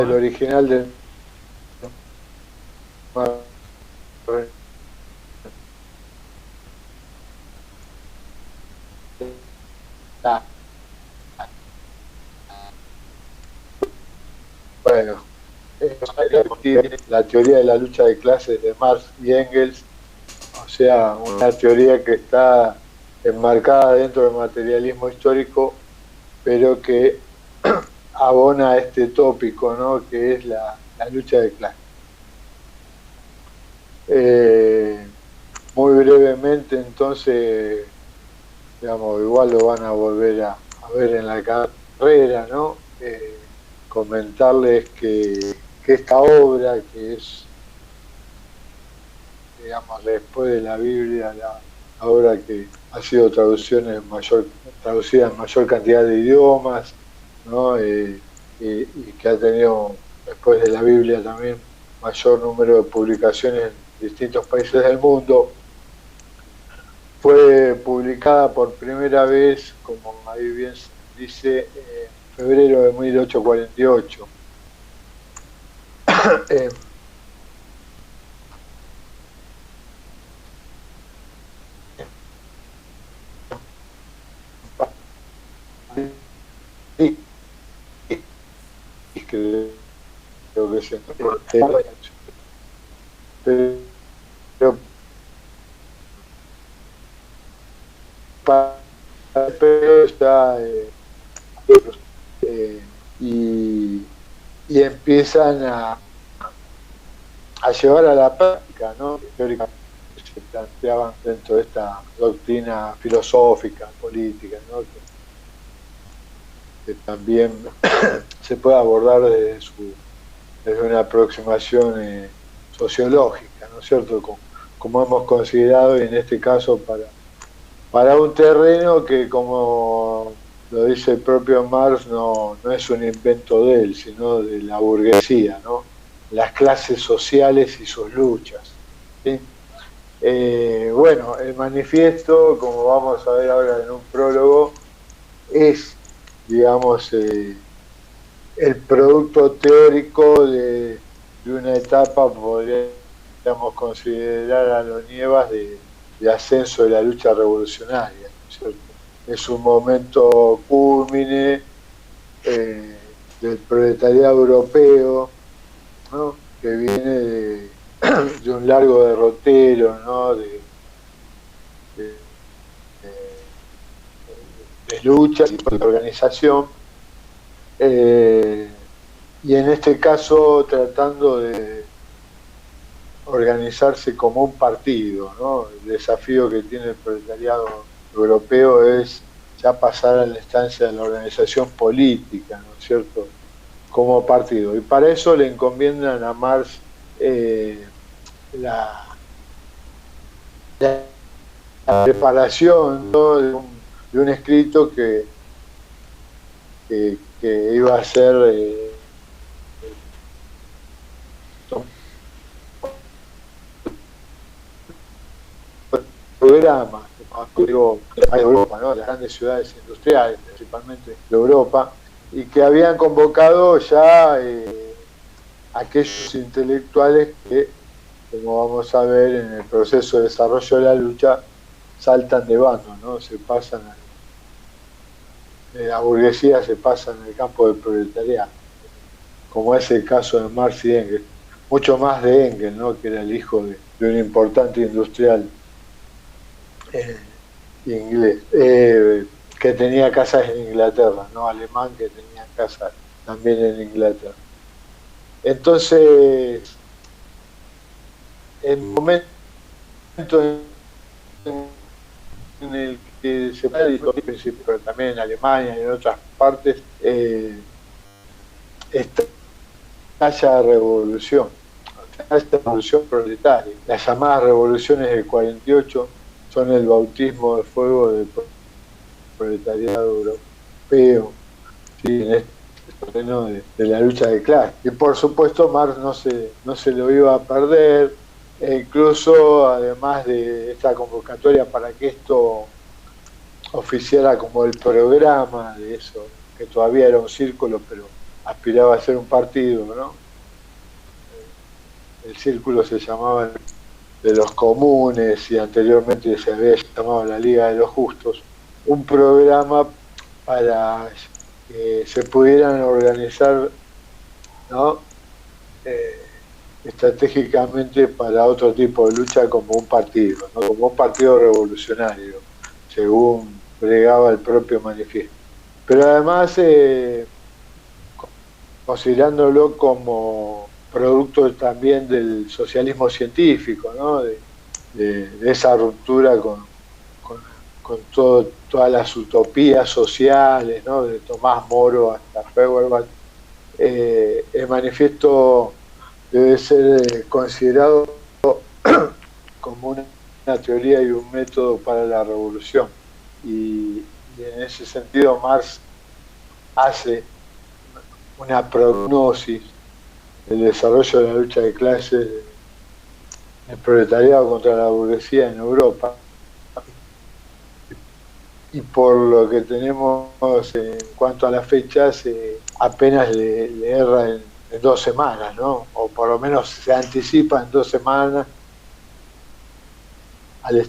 el original de bueno, la teoría de la lucha de clases de Marx y Engels, o sea, una teoría que está enmarcada dentro del materialismo histórico, pero que abona este tópico, ¿no? Que es la lucha de clases. Muy brevemente, entonces, digamos, igual lo van a volver a ver en la carrera, ¿no? Comentarles que esta obra, que es, digamos, después de la Biblia, la obra que ha sido traducida en mayor cantidad de idiomas, ¿no? Y que ha tenido, después de la Biblia también, mayor número de publicaciones en distintos países del mundo. Fue publicada por primera vez, como ahí bien se dice, en febrero de 1848. Creo que se pero está y empiezan a llevar a la práctica, ¿no? Teóricamente se planteaban dentro de esta doctrina filosófica, política, ¿no? Que también se puede abordar desde una aproximación sociológica, ¿no es cierto? Como hemos considerado, y en este caso para un terreno que, como lo dice el propio Marx, no es un invento de él, sino de la burguesía, ¿no? Las clases sociales y sus luchas, ¿sí? Bueno, el manifiesto, como vamos a ver ahora en un prólogo, es, digamos, el producto teórico de una etapa, podríamos considerar a los Nievas, de ascenso de la lucha revolucionaria, ¿cierto? Es un momento cúlmine del proletariado europeo, ¿no? Que viene de un largo derrotero, ¿no? de lucha y de organización, y en este caso tratando de organizarse como un partido, ¿no? El desafío que tiene el proletariado europeo es ya pasar a la instancia de la organización política, ¿no es cierto?, como partido. Y para eso le encomiendan a Marx la preparación, ¿no?, de un escrito que iba a ser programa, digo, de Europa, ¿no?, las grandes ciudades industriales, principalmente de Europa, y que habían convocado ya aquellos intelectuales que, como vamos a ver en el proceso de desarrollo de la lucha, saltan de bando, ¿no? Se pasan de la burguesía, se pasan al campo del proletariado, como es el caso de Marx y Engels, mucho más de Engels, ¿no?, que era el hijo de un importante industrial inglés, que tenía casas en Inglaterra, no alemán, que tenía casas también en Inglaterra. Entonces, el momento en el que se puede, pero también en Alemania y en otras partes, estalla revolución, esta revolución proletaria. Las llamadas revoluciones del 48 son el bautismo de fuego del proletariado europeo, ¿sí?, en este terreno de la lucha de clases. Y por supuesto Marx no se lo iba a perder, e incluso además de esta convocatoria para que esto oficiara como el programa de eso, que todavía era un círculo, pero aspiraba a ser un partido, ¿no? El círculo se llamaba de los comunes y anteriormente se había llamado la Liga de los Justos, un programa para que se pudieran organizar, ¿no? Eh, estratégicamente para otro tipo de lucha como un partido, ¿no? Como un partido revolucionario, según plegaba el propio manifiesto. Pero además, considerándolo como producto también del socialismo científico, ¿no? De esa ruptura con todas las utopías sociales, ¿no? De Tomás Moro hasta Feuerbach. El manifiesto debe ser considerado como una teoría y un método para la revolución. Y en ese sentido Marx hace una prognosis del desarrollo de la lucha de clases del proletariado contra la burguesía en Europa. Y por lo que tenemos en cuanto a las fechas, apenas le erra en 2 semanas, ¿no? O por lo menos se anticipa en 2 semanas al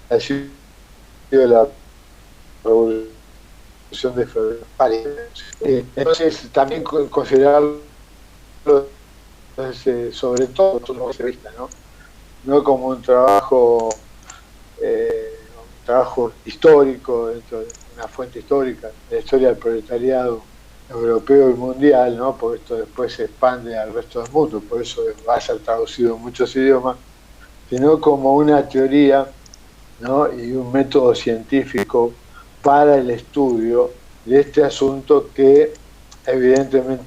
estallido de la revolución de febrero. Entonces, también considerarlo, sobre todo, ¿no? No como un trabajo histórico dentro de una fuente histórica, la historia del proletariado europeo y mundial, ¿no? Porque esto después se expande al resto del mundo, por eso va a ser traducido en muchos idiomas, sino como una teoría, ¿no? Y un método científico para el estudio de este asunto que evidentemente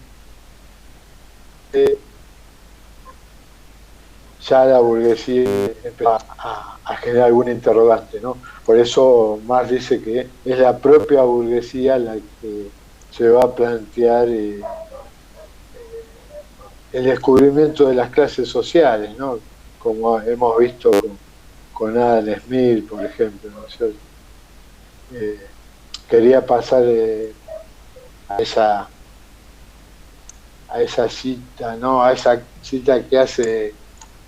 ya la burguesía empezó a generar algún interrogante, ¿no? Por eso Marx dice que es la propia burguesía la que se va a plantear el descubrimiento de las clases sociales, ¿no? Como hemos visto con Adam Smith, por ejemplo, ¿no es cierto? Quería pasar a esa cita, ¿no? A esa cita que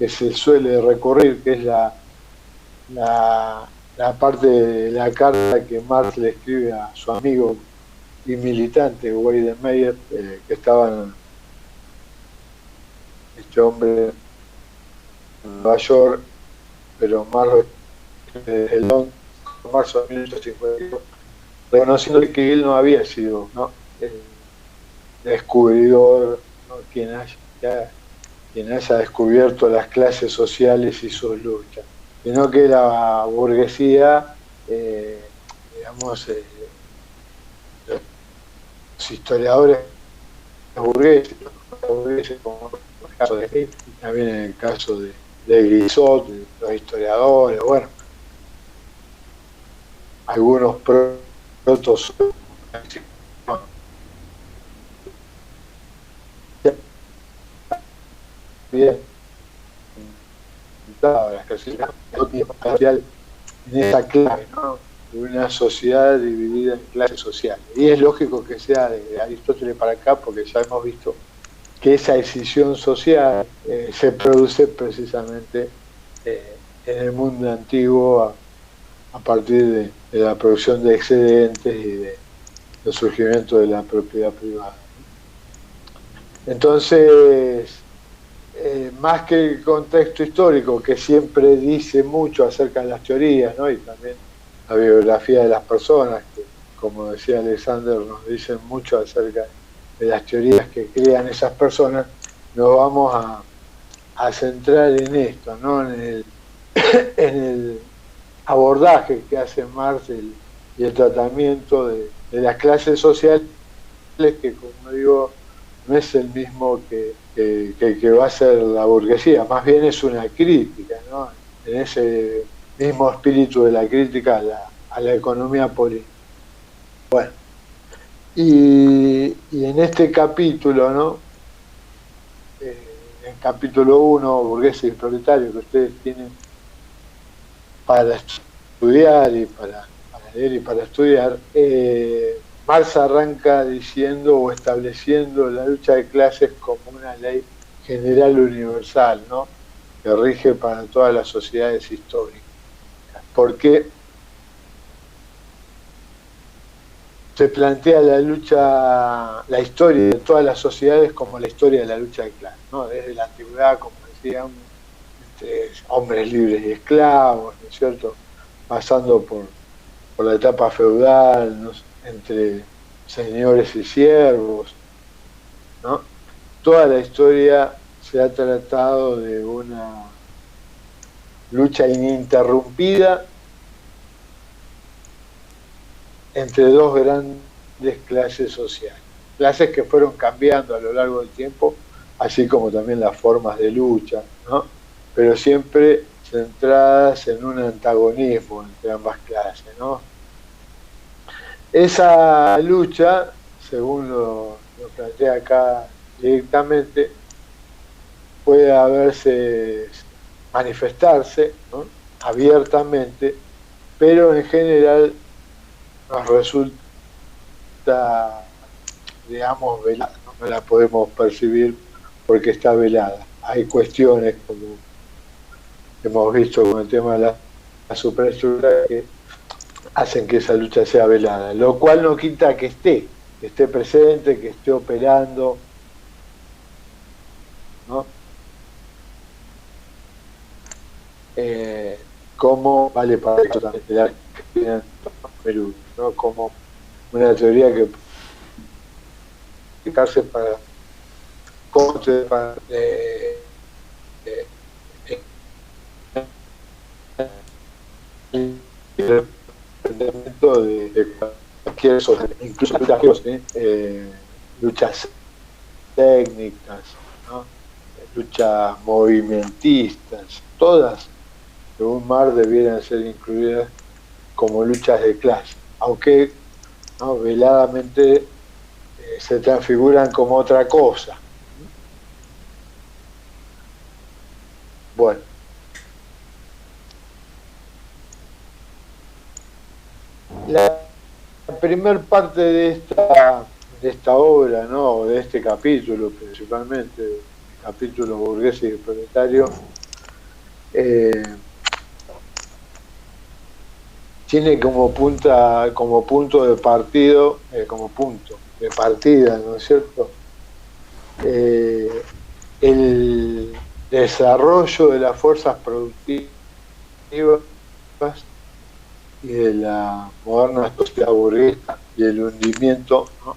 se suele recurrir, que es la parte de la carta que Marx le escribe a su amigo y militante Weidenmayer, que estaba este hombre en Nueva York, pero Marx el 11 de marzo de 1852, reconociendo que él no había sido, ¿no? El descubridor, ¿no? quien haya descubierto las clases sociales y sus luchas, sino que la burguesía, digamos, los historiadores burgueses, como en el caso de Hegel, y también en el caso de Guizot, de los historiadores, bueno, algunos protos bien en esa clave, ¿no? De una sociedad dividida en clases sociales. Y es lógico que sea de Aristóteles para acá, porque ya hemos visto que esa decisión social se produce precisamente en el mundo antiguo a partir de la producción de excedentes y del surgimiento de la propiedad privada. Entonces, más que el contexto histórico, que siempre dice mucho acerca de las teorías, ¿no? Y también la biografía de las personas, que, como decía Alexander, nos dicen mucho acerca de las teorías que crean esas personas, nos vamos a centrar en esto, ¿no? En el abordaje que hace Marx y el tratamiento de las clases sociales, que, como digo, no es el mismo que va a ser la burguesía, más bien es una crítica, ¿no? En ese mismo espíritu de la crítica a la economía política. Bueno, y en este capítulo, ¿no? En capítulo 1, burgueses y proletarios, que ustedes tienen para estudiar y para leer y para estudiar, Marx arranca diciendo o estableciendo la lucha de clases como una ley general universal, ¿no? Que rige para todas las sociedades históricas. Porque se plantea la lucha, la historia de todas las sociedades como la historia de la lucha de clases, ¿no? Desde la antigüedad, como decíamos, entre hombres libres y esclavos, ¿no es cierto? Pasando por la etapa feudal, ¿no? Entre señores y siervos, ¿no? Toda la historia se ha tratado de una lucha ininterrumpida entre dos grandes clases sociales, clases que fueron cambiando a lo largo del tiempo, así como también las formas de lucha, ¿no? Pero siempre centradas en un antagonismo entre ambas clases, ¿no? Esa lucha, según lo plantea acá directamente, puede manifestarse, ¿no? Abiertamente, pero en general nos resulta, digamos, velada, no la podemos percibir porque está velada. Hay cuestiones, como hemos visto con el tema de la superestructura, que hacen que esa lucha sea velada, lo cual no quita que esté presente, que esté operando, ¿no? Como vale para eso también de la Argentina en Perú, ¿no? Como una teoría que aplicarse para de cualquier sociedad, incluso luchas técnicas, ¿no? Luchas movimentistas, todas según Marx debieran ser incluidas como luchas de clase, aunque, ¿no?, veladamente se transfiguran como otra cosa. Bueno, la primer parte de esta obra, ¿no?, de este capítulo, principalmente el capítulo burgués y proletario, tiene como punto de partido, como punto de partida, ¿no es cierto?, el desarrollo de las fuerzas productivas y de la moderna sociedad burguesa y el hundimiento, ¿no?,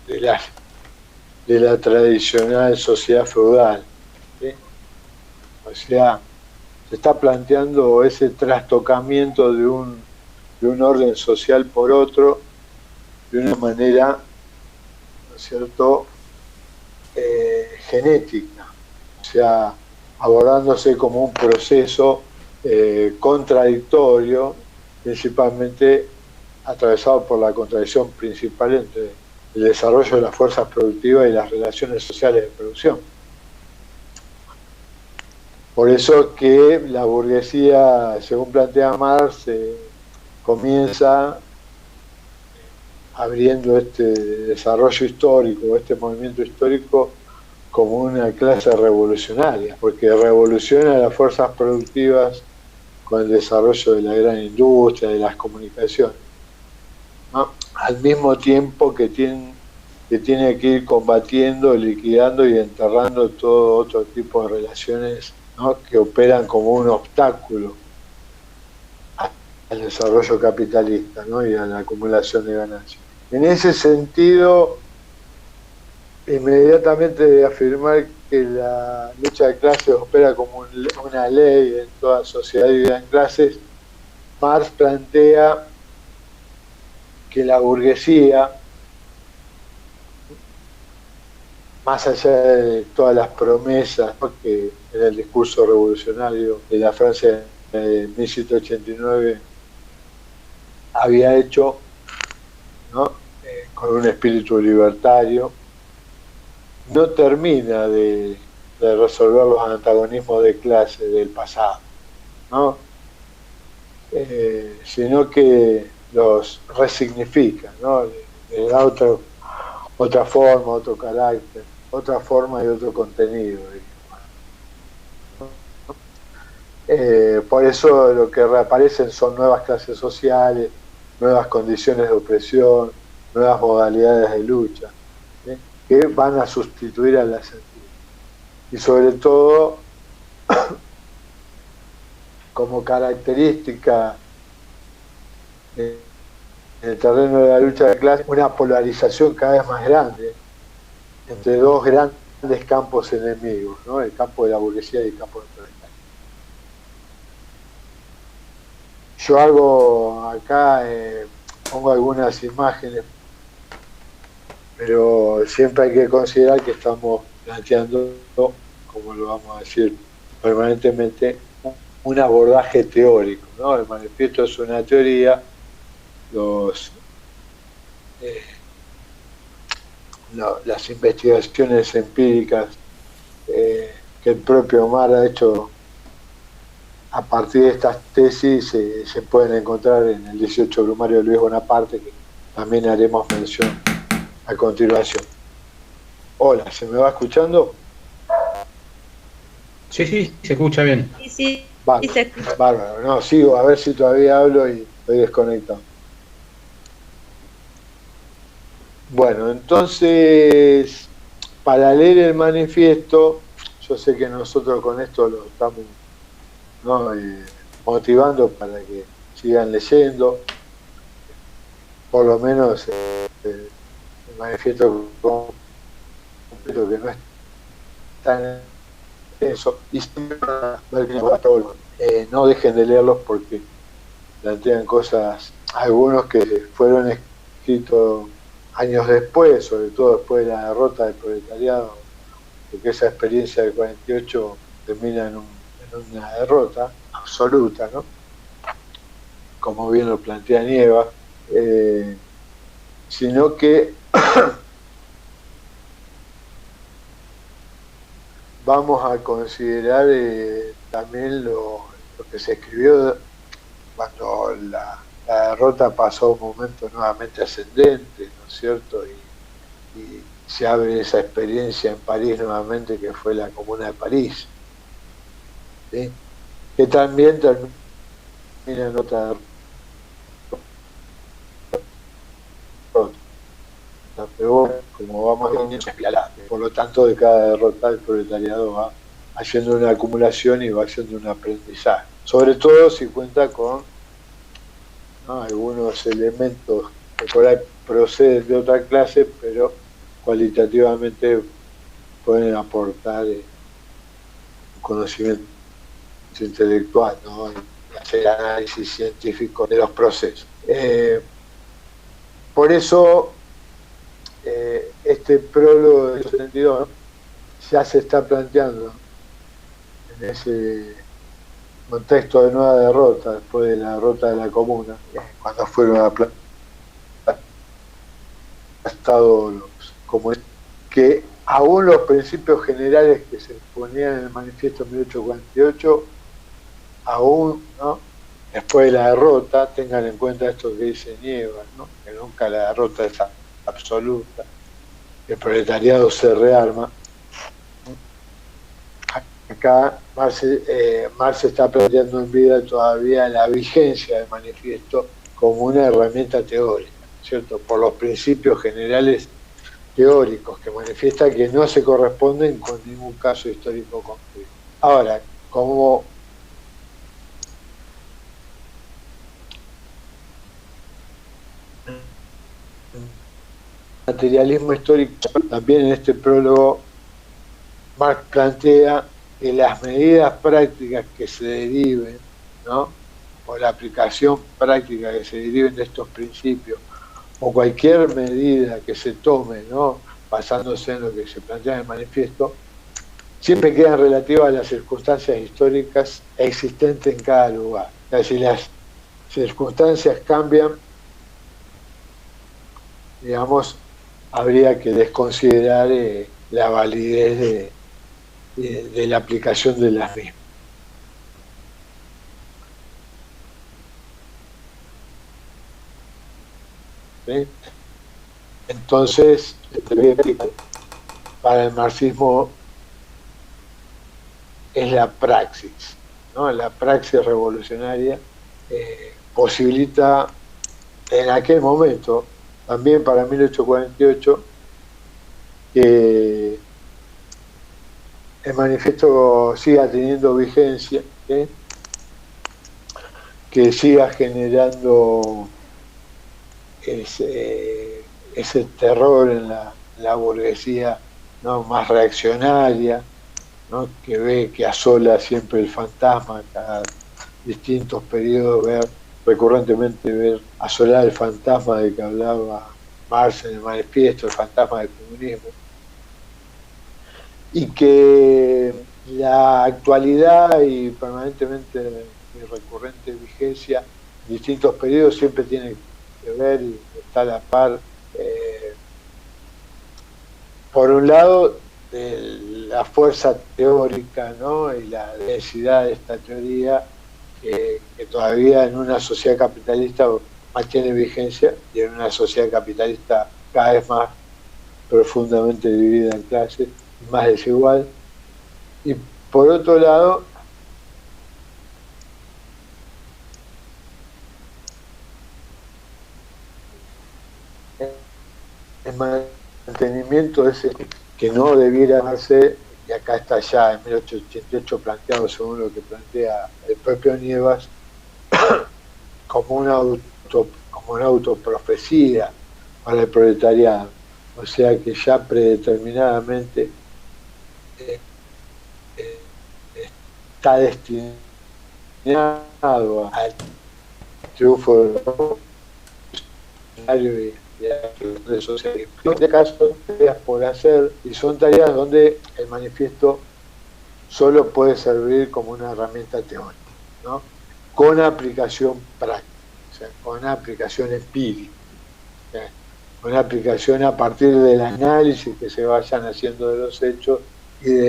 de la tradicional sociedad feudal, ¿sí? O sea, se está planteando ese trastocamiento de un orden social por otro de una manera, ¿no es cierto?, genética, o sea, abordándose como un proceso contradictorio, principalmente atravesado por la contradicción principal entre el desarrollo de las fuerzas productivas y las relaciones sociales de producción. Por eso que la burguesía, según plantea Marx, comienza abriendo este desarrollo histórico, este movimiento histórico, como una clase revolucionaria, porque revoluciona las fuerzas productivas con el desarrollo de la gran industria, de las comunicaciones, ¿no?, al mismo tiempo que tiene que ir combatiendo, liquidando y enterrando todo otro tipo de relaciones, ¿no?, que operan como un obstáculo al desarrollo capitalista, ¿no?, y a la acumulación de ganancias. En ese sentido, inmediatamente de afirmar que la lucha de clases opera como una ley en toda sociedad dividida en clases, Marx plantea que la burguesía, más allá de todas las promesas, ¿no?, que en el discurso revolucionario de la Francia de 1789 había hecho, ¿no?, con un espíritu libertario, no termina de resolver los antagonismos de clase del pasado, ¿no?, sino que los resignifica, ¿no?, le da otra forma, otro carácter, otra forma y otro contenido. Por eso lo que reaparecen son nuevas clases sociales, nuevas condiciones de opresión, nuevas modalidades de lucha, ¿sí? Que van a sustituir a las antiguas. Y sobre todo, como característica en el terreno de la lucha de clases, una polarización cada vez más grande entre dos grandes campos enemigos, ¿no? El campo de la burguesía y el campo del proletario. Yo hago acá, pongo algunas imágenes, pero siempre hay que considerar que estamos planteando, como lo vamos a decir permanentemente, un abordaje teórico, ¿no? El manifiesto es una teoría, las investigaciones empíricas que el propio Omar ha hecho a partir de estas tesis se pueden encontrar en el 18 Brumario de Luis Bonaparte, que también haremos mención a continuación. Hola, ¿se me va escuchando? Sí, se escucha bien. Sí, Bárbaro, se escucha. bárbaro. No, sigo, a ver si todavía hablo y estoy desconectado. Bueno, entonces, para leer el manifiesto, yo sé que nosotros con esto lo estamos, ¿no? Motivando para que sigan leyendo, por lo menos el manifiesto completo, que no es tan eso, y no dejen de leerlos porque plantean cosas, algunos que fueron escritos años después, sobre todo después de la derrota del proletariado, porque esa experiencia del 48 termina en una derrota absoluta, ¿no? Como bien lo plantea Nieva, sino que vamos a considerar también lo que se escribió cuando la derrota pasó a un momento nuevamente ascendente, ¿no es cierto? Y se abre esa experiencia en París nuevamente, que fue la Comuna de París, ¿sí? Que también termina en otra derrota. Pero como vamos viendo, por lo tanto, de cada derrota el proletariado va haciendo una acumulación y va haciendo un aprendizaje. Sobre todo si cuenta con, ¿no?, algunos elementos que por ahí proceden de otra clase, pero cualitativamente pueden aportar un conocimiento intelectual, ¿no?, y hacer análisis científico de los procesos. Por eso, este prólogo de 72 ya se está planteando en ese contexto de nueva derrota, después de la derrota de la Comuna, cuando fueron aplastados los comunistas, que aún los principios generales que se exponían en el manifiesto 1848, aún, ¿no?, después de la derrota, tengan en cuenta esto que dice Nieva, ¿no?, que nunca la derrota es absoluta, el proletariado se rearma. Acá Marx está planteando en vida todavía la vigencia del manifiesto como una herramienta teórica, ¿cierto?, por los principios generales teóricos que manifiesta que no se corresponden con ningún caso histórico concreto. Ahora, como materialismo histórico, también en este prólogo Marx plantea que las medidas prácticas que se deriven, ¿no?, o la aplicación práctica que se deriven de estos principios, o cualquier medida que se tome, ¿no?, basándose en lo que se plantea en el manifiesto, siempre quedan relativas a las circunstancias históricas existentes en cada lugar. Es decir, las circunstancias cambian, digamos, habría que desconsiderar la validez de la aplicación de las mismas. ¿Sí? Entonces, para el marxismo es la praxis, ¿no? La praxis revolucionaria posibilita en aquel momento, también para 1848, que el manifiesto siga teniendo vigencia, que siga generando ese terror en la burguesía, ¿no?, más reaccionaria, ¿no?, que ve, que asola siempre el fantasma, cada distintos periodos, recurrentemente ver asolar el fantasma de que hablaba Marx en el manifiesto, el fantasma del comunismo, y que la actualidad y permanentemente y recurrente vigencia en distintos periodos siempre tiene que ver y está a la par, por un lado, de la fuerza teórica, ¿no?, y la densidad de esta teoría que todavía en una sociedad capitalista mantiene vigencia, y en una sociedad capitalista cada vez más profundamente dividida en clases, más desigual. Y por otro lado, el mantenimiento de ese que no debiera darse, y acá está ya en 1888 planteado según lo que plantea el propio Nievas, como una autoprofecía para el proletariado, o sea que ya predeterminadamente está destinado al triunfo de los y de socialismo. En este caso, tareas por hacer, y son tareas donde el manifiesto solo puede servir como una herramienta teórica, ¿no?, con aplicación práctica, o sea, con aplicación empírica, con aplicación a partir del análisis que se vayan haciendo de los hechos y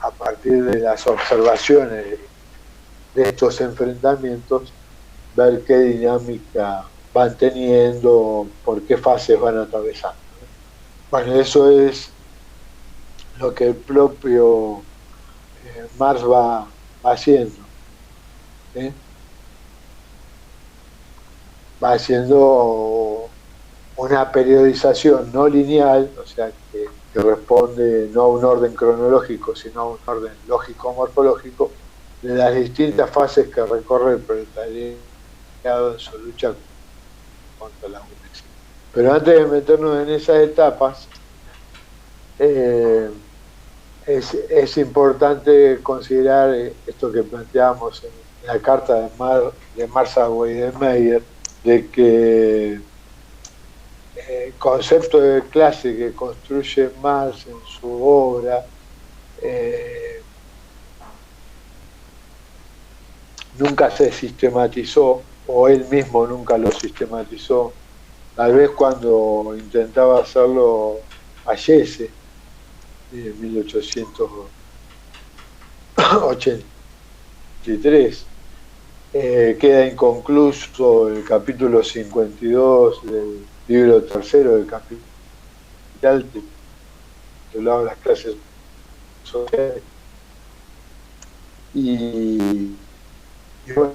a partir de las observaciones de estos enfrentamientos, ver qué dinámica van teniendo, por qué fases van atravesando. Bueno, eso es lo que el propio Marx va haciendo. Va haciendo una periodización no lineal, o sea, que responde no a un orden cronológico, sino a un orden lógico-morfológico, de las distintas fases que recorre el proletariado en su lucha contra la burguesía. Pero antes de meternos en esas etapas, es importante considerar esto que planteamos en la carta de Marx a Weidenmayer, de que el concepto de clase que construye Marx en su obra nunca se sistematizó, o él mismo nunca lo sistematizó. Tal vez cuando intentaba hacerlo Allese, en 1883, queda inconcluso el capítulo 52 del libro tercero del Capital, titulado Las clases sociales, y bueno,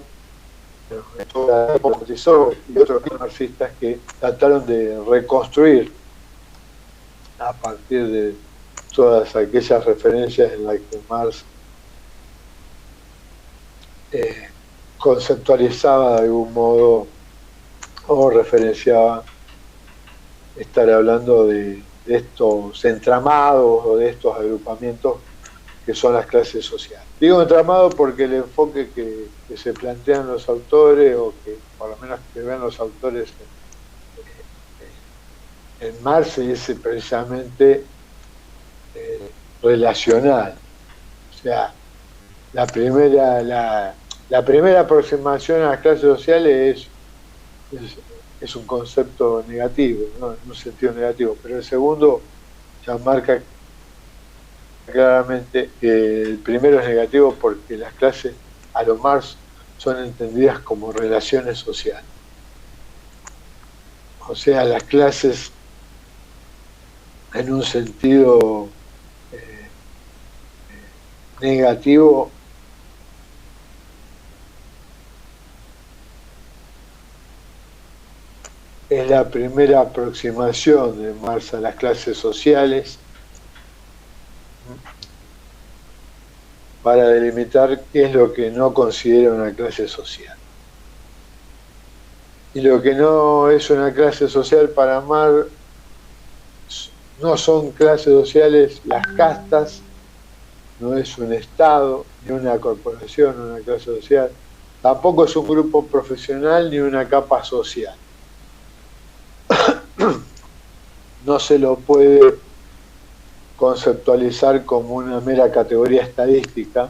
y otros marxistas que trataron de reconstruir a partir de todas aquellas referencias en las que Marx conceptualizaba de algún modo o referenciaba, estar hablando de estos entramados o de estos agrupamientos que son las clases sociales. Digo entramado porque el enfoque que se plantean los autores, o que por lo menos que ven los autores en Marx, es precisamente relacional. O sea, la primera aproximación a las clases sociales es un concepto negativo, ¿no?, en un sentido negativo, pero el segundo ya marca claramente que el primero es negativo porque las clases a lo Marx son entendidas como relaciones sociales. O sea, las clases en un sentido negativo, es la primera aproximación de Marx a las clases sociales para delimitar qué es lo que no considera una clase social. Y lo que no es una clase social para Marx no son clases sociales las castas, no es un Estado, ni una corporación, una clase social, tampoco es un grupo profesional ni una capa social. No se lo puede conceptualizar como una mera categoría estadística,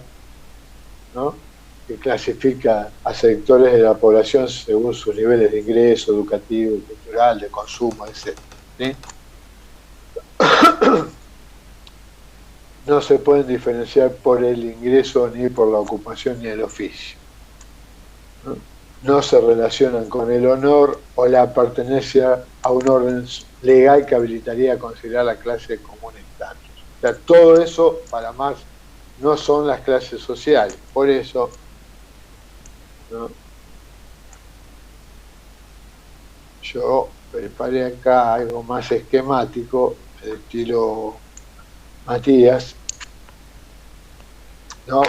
¿no?, que clasifica a sectores de la población según sus niveles de ingreso, educativo, cultural, de consumo, etc. ¿Sí? No se pueden diferenciar por el ingreso, ni por la ocupación, ni el oficio. No se relacionan con el honor o la pertenencia a un orden legal que habilitaría a considerar la clase como un estatus. O sea, todo eso, para Marx, no son las clases sociales. Por eso, ¿no?, yo preparé acá algo más esquemático, del estilo Matías, ¿no?,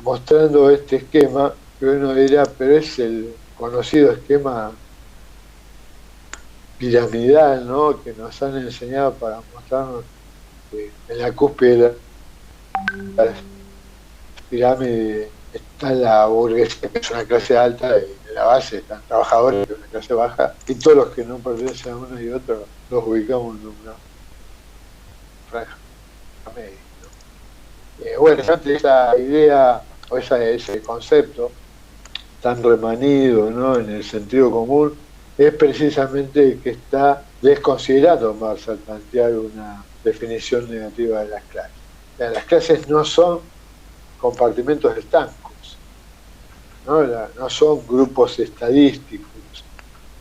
mostrando este esquema, que uno dirá, pero es el conocido esquema piramidal, ¿no?, que nos han enseñado para mostrarnos que en la cúspide de la pirámide está la burguesía, que es una clase alta, y en la base están trabajadores, que es una clase baja, y todos los que no pertenecen a uno y otro los ubicamos en una franja media, ¿no? Bueno, esa idea o ese concepto tan remanido, ¿no?, en el sentido común, es precisamente el que está desconsiderando Marx al plantear una definición negativa de las clases. O sea, las clases no son compartimentos estancos, no son grupos estadísticos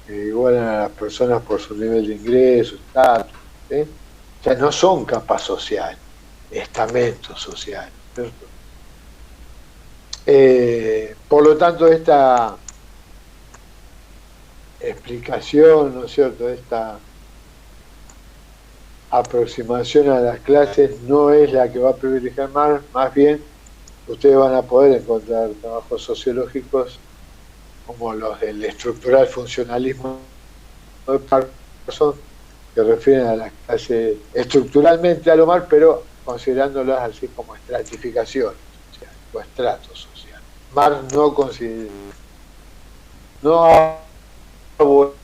que igualan a las personas por su nivel de ingreso, estatus, ¿sí? O sea, no son capas sociales, estamentos sociales, ¿cierto? Por lo tanto, esta explicación, ¿no es cierto?, esta aproximación a las clases no es la que va a privilegiar más bien ustedes van a poder encontrar trabajos sociológicos como los del estructural funcionalismo de Parson, que refieren a las clases estructuralmente a lo Marx, pero considerándolas así como estratificaciones sociales o estratos sociales. Marx no considera, no abonaría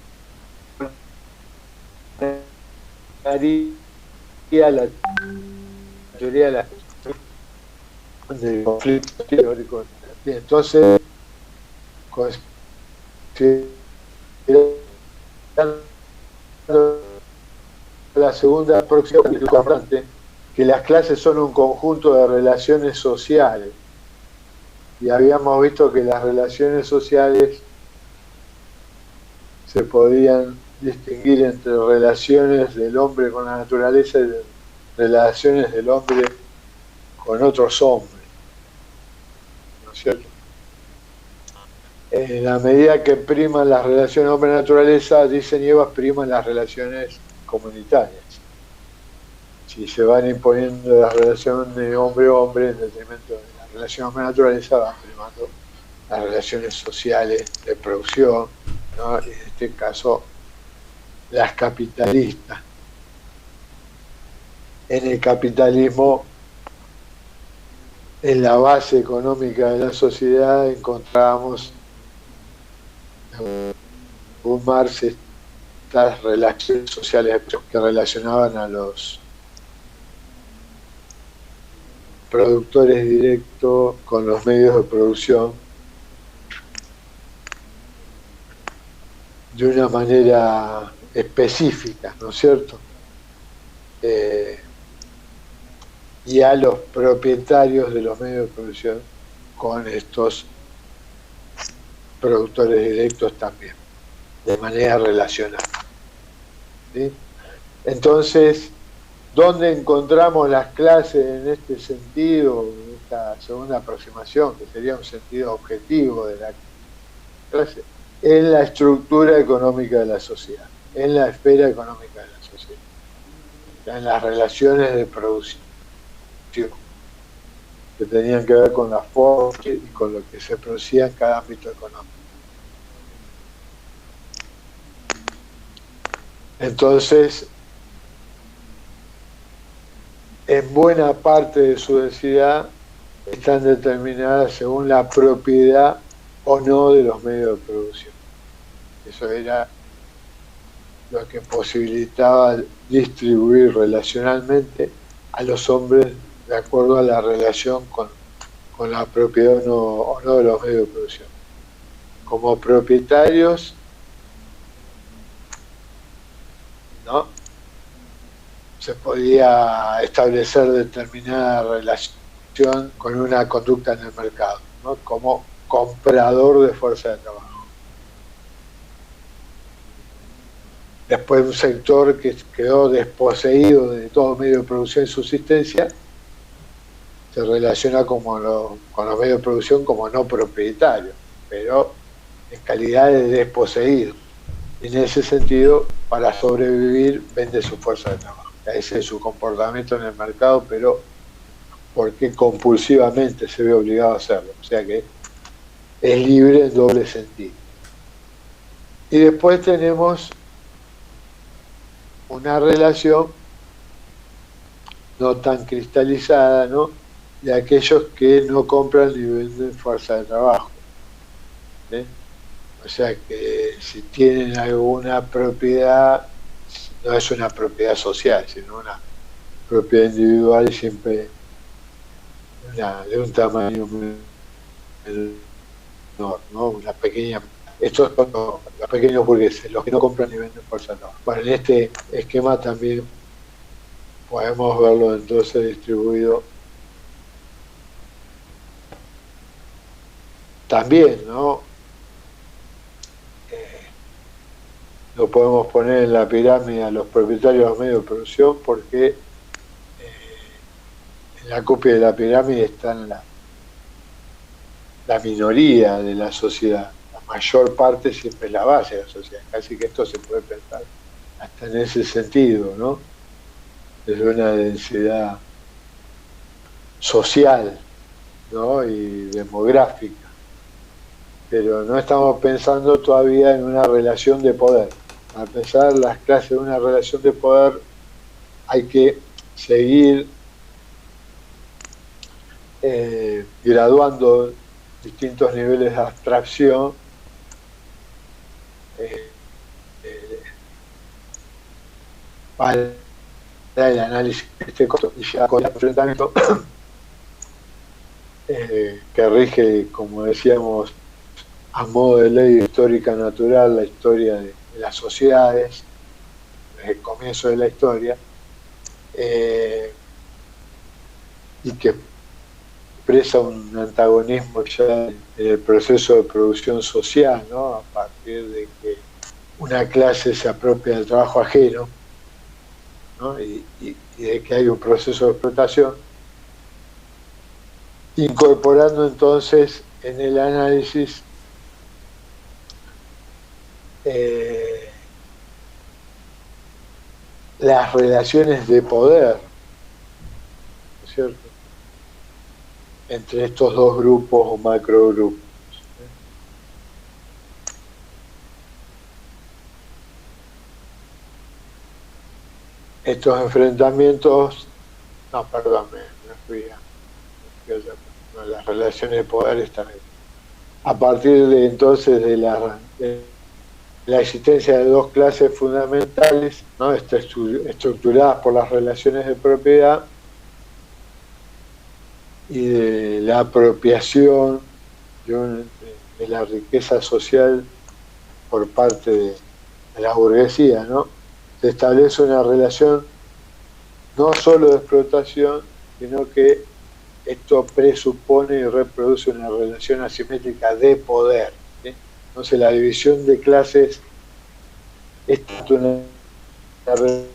la teoría de la del conflicto teórico. Entonces, la segunda aproximación importante, que las clases son un conjunto de relaciones sociales, y habíamos visto que las relaciones sociales se podían distinguir entre relaciones del hombre con la naturaleza y relaciones del hombre con otros hombres, ¿no es cierto? En la medida que priman las relaciones hombre-naturaleza, dicen Evas, priman las relaciones comunitarias. Si se van imponiendo las relaciones de hombre-hombre en detrimento de la relación hombre-naturaleza, van primando las relaciones sociales de producción, ¿no?, y en este caso las capitalistas. En el capitalismo, en la base económica de la sociedad, encontramos un Marx estas relaciones sociales que relacionaban a los productores directos con los medios de producción de una manera específica, ¿no es cierto? Y a los propietarios de los medios de producción con estos productores directos también, de manera relacionada, ¿sí? Entonces, ¿Dónde encontramos las clases en este sentido, en esta segunda aproximación, que sería un sentido objetivo de la clase? En la estructura económica de la sociedad, en la esfera económica de la sociedad, en las relaciones de producción, que tenían que ver con la forma y con lo que se producía en cada ámbito económico. Entonces, en buena parte de su densidad están determinadas según la propiedad o no de los medios de producción. Eso era lo que posibilitaba distribuir relacionalmente a los hombres de acuerdo a la relación con la propiedad o no de los medios de producción. Como propietarios, ¿no?, se podía establecer determinada relación con una conducta en el mercado, ¿no?, como comprador de fuerza de trabajo. Después un sector que quedó desposeído de todo medio de producción y subsistencia se relaciona con los medios de producción como no propietarios, pero en calidad de desposeído. En ese sentido, para sobrevivir, vende su fuerza de trabajo. Ese es su comportamiento en el mercado, pero porque compulsivamente se ve obligado a hacerlo. O sea que es libre en doble sentido. Y después tenemos una relación no tan cristalizada, ¿no?, de aquellos que no compran ni venden fuerza de trabajo. ¿Sí? O sea que si tienen alguna propiedad, no es una propiedad social, sino una propiedad individual y siempre de un tamaño menor, ¿no? Una pequeña. Estos son los pequeños burgueses, los que no compran ni venden fuerza de trabajo. Bueno, en este esquema también podemos verlo entonces distribuido también, ¿no? Lo podemos poner en la pirámide a los propietarios de los medios de producción porque en la copia de la pirámide están la minoría de la sociedad. La mayor parte siempre es la base de la sociedad. Casi que esto se puede pensar hasta en ese sentido, ¿no? Es una densidad social, ¿no?, y demográfica. Pero no estamos pensando todavía en una relación de poder. Para pensar las clases de una relación de poder hay que seguir graduando distintos niveles de abstracción para el análisis de este enfrentamiento que rige, como decíamos, a modo de ley histórica natural la historia de las sociedades desde el comienzo de la historia, y que expresa un antagonismo ya en el proceso de producción social, ¿no?, a partir de que una clase se apropia del trabajo ajeno, ¿no?, y de que hay un proceso de explotación, incorporando entonces en el análisis las relaciones de poder, ¿no es cierto?, entre estos dos grupos o macrogrupos. Estos enfrentamientos, no, perdón, me fui a las relaciones de poder están ahí. A partir de entonces de la existencia de dos clases fundamentales, ¿no?, estructuradas por las relaciones de propiedad y de la apropiación de la riqueza social por parte de la burguesía, ¿no?, se establece una relación no solo de explotación, sino que esto presupone y reproduce una relación asimétrica de poder, ¿sí? Entonces la división de clases es una relación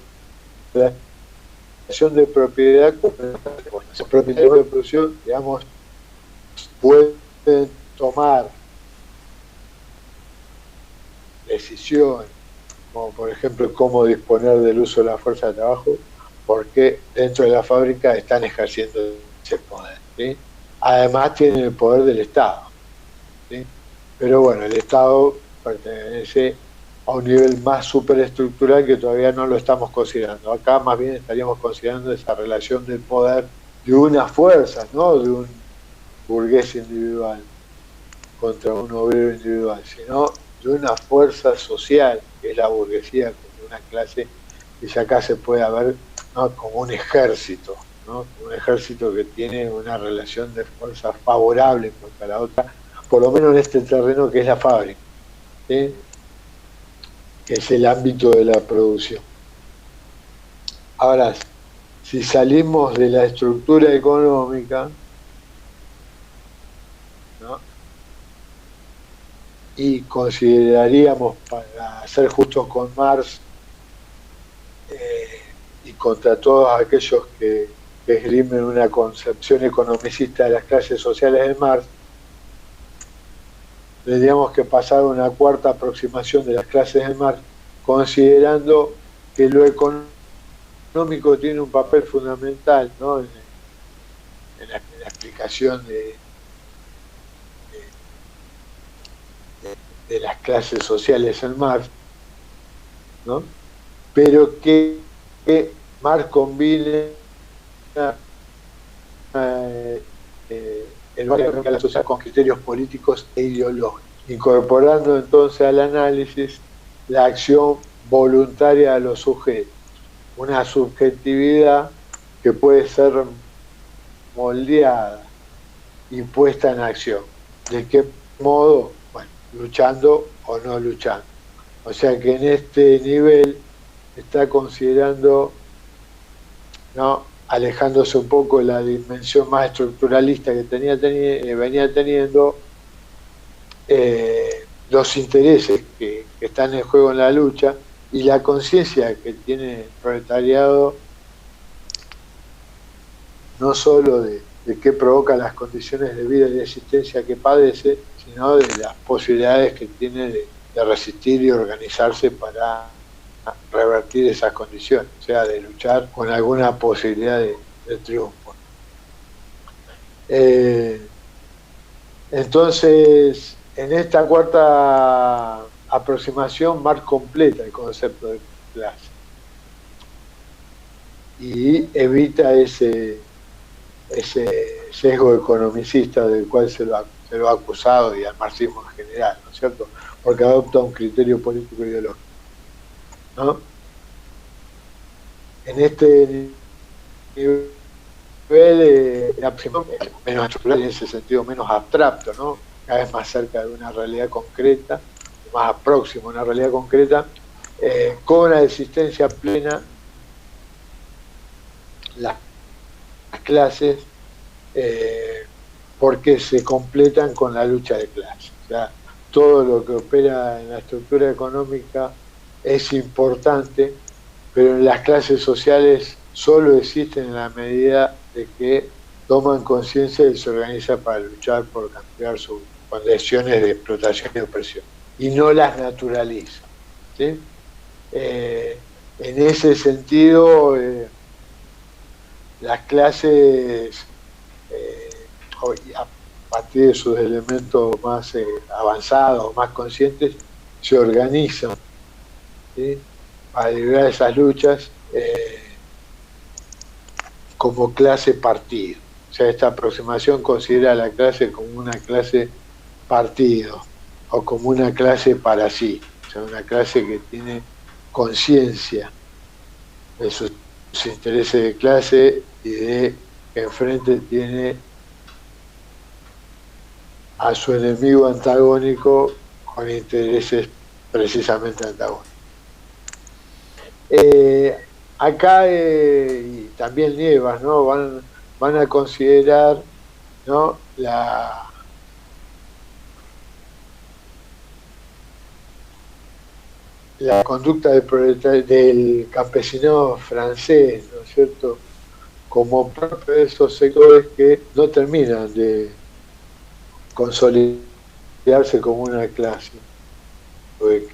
de propiedad, los propietarios de producción, digamos, pueden tomar decisiones, como por ejemplo cómo disponer del uso de la fuerza de trabajo, porque dentro de la fábrica están ejerciendo ese poder, ¿sí? Además tienen el poder del Estado, ¿sí? Pero bueno, el Estado pertenece a un nivel más superestructural que todavía no lo estamos considerando. Acá más bien estaríamos considerando esa relación del poder de una fuerza, no de un burgués individual contra un obrero individual, sino de una fuerza social, que es la burguesía, de una clase que ya acá se puede ver, ¿no?, como un ejército, ¿no?, un ejército que tiene una relación de fuerza favorable contra la otra, por lo menos en este terreno que es la fábrica, ¿sí?, que es el ámbito de la producción. Ahora, si salimos de la estructura económica, ¿no?, y consideraríamos, para ser justos con Marx y contra todos aquellos que esgrimen una concepción economicista de las clases sociales de Marx, tendríamos que pasar a una cuarta aproximación de las clases de Marx, considerando que lo económico tiene un papel fundamental, ¿no?, en la explicación de las clases sociales en Marx, ¿no?, pero que Marx combina el valor de la sociedad con criterios políticos e ideológicos, incorporando entonces al análisis la acción voluntaria de los sujetos, una subjetividad que puede ser moldeada y puesta en acción. ¿De qué modo? Bueno, luchando o no luchando. O sea que en este nivel está considerando, ¿no?, alejándose un poco de la dimensión más estructuralista que venía teniendo, los intereses que están en juego en la lucha y la conciencia que tiene el proletariado, no solo de qué provoca las condiciones de vida y de existencia que padece, sino de las posibilidades que tiene de resistir y organizarse para revertir esas condiciones, o sea, de luchar con alguna posibilidad de triunfo. Entonces, en esta cuarta aproximación, Marx completa el concepto de clase y evita ese sesgo economicista del cual se lo ha acusado, y al marxismo en general, ¿no es cierto?, porque adopta un criterio político ideológico, ¿no? En este nivel menos estructural, en ese sentido menos abstracto, ¿no?, cada vez más cerca de una realidad concreta, más próximo a una realidad concreta, con la existencia plena, las clases, porque se completan con la lucha de clases. O sea, todo lo que opera en la estructura económica es importante, pero en las clases sociales solo existen en la medida de que toman conciencia y se organizan para luchar por cambiar sus condiciones de explotación y opresión, y no las naturalizan, ¿sí? En ese sentido, las clases, a partir de sus elementos más avanzados, más conscientes, se organizan, ¿sí?, para librar esas luchas como clase partido. O sea, esta aproximación considera a la clase como una clase partido o como una clase para sí, o sea, una clase que tiene conciencia de sus intereses de clase y de que enfrente tiene a su enemigo antagónico con intereses precisamente antagónicos. Acá, y también Nievas, ¿no?, van a considerar, ¿no?, la conducta del campesino francés, ¿no es cierto?, como parte de esos sectores que no terminan de consolidarse como una clase, de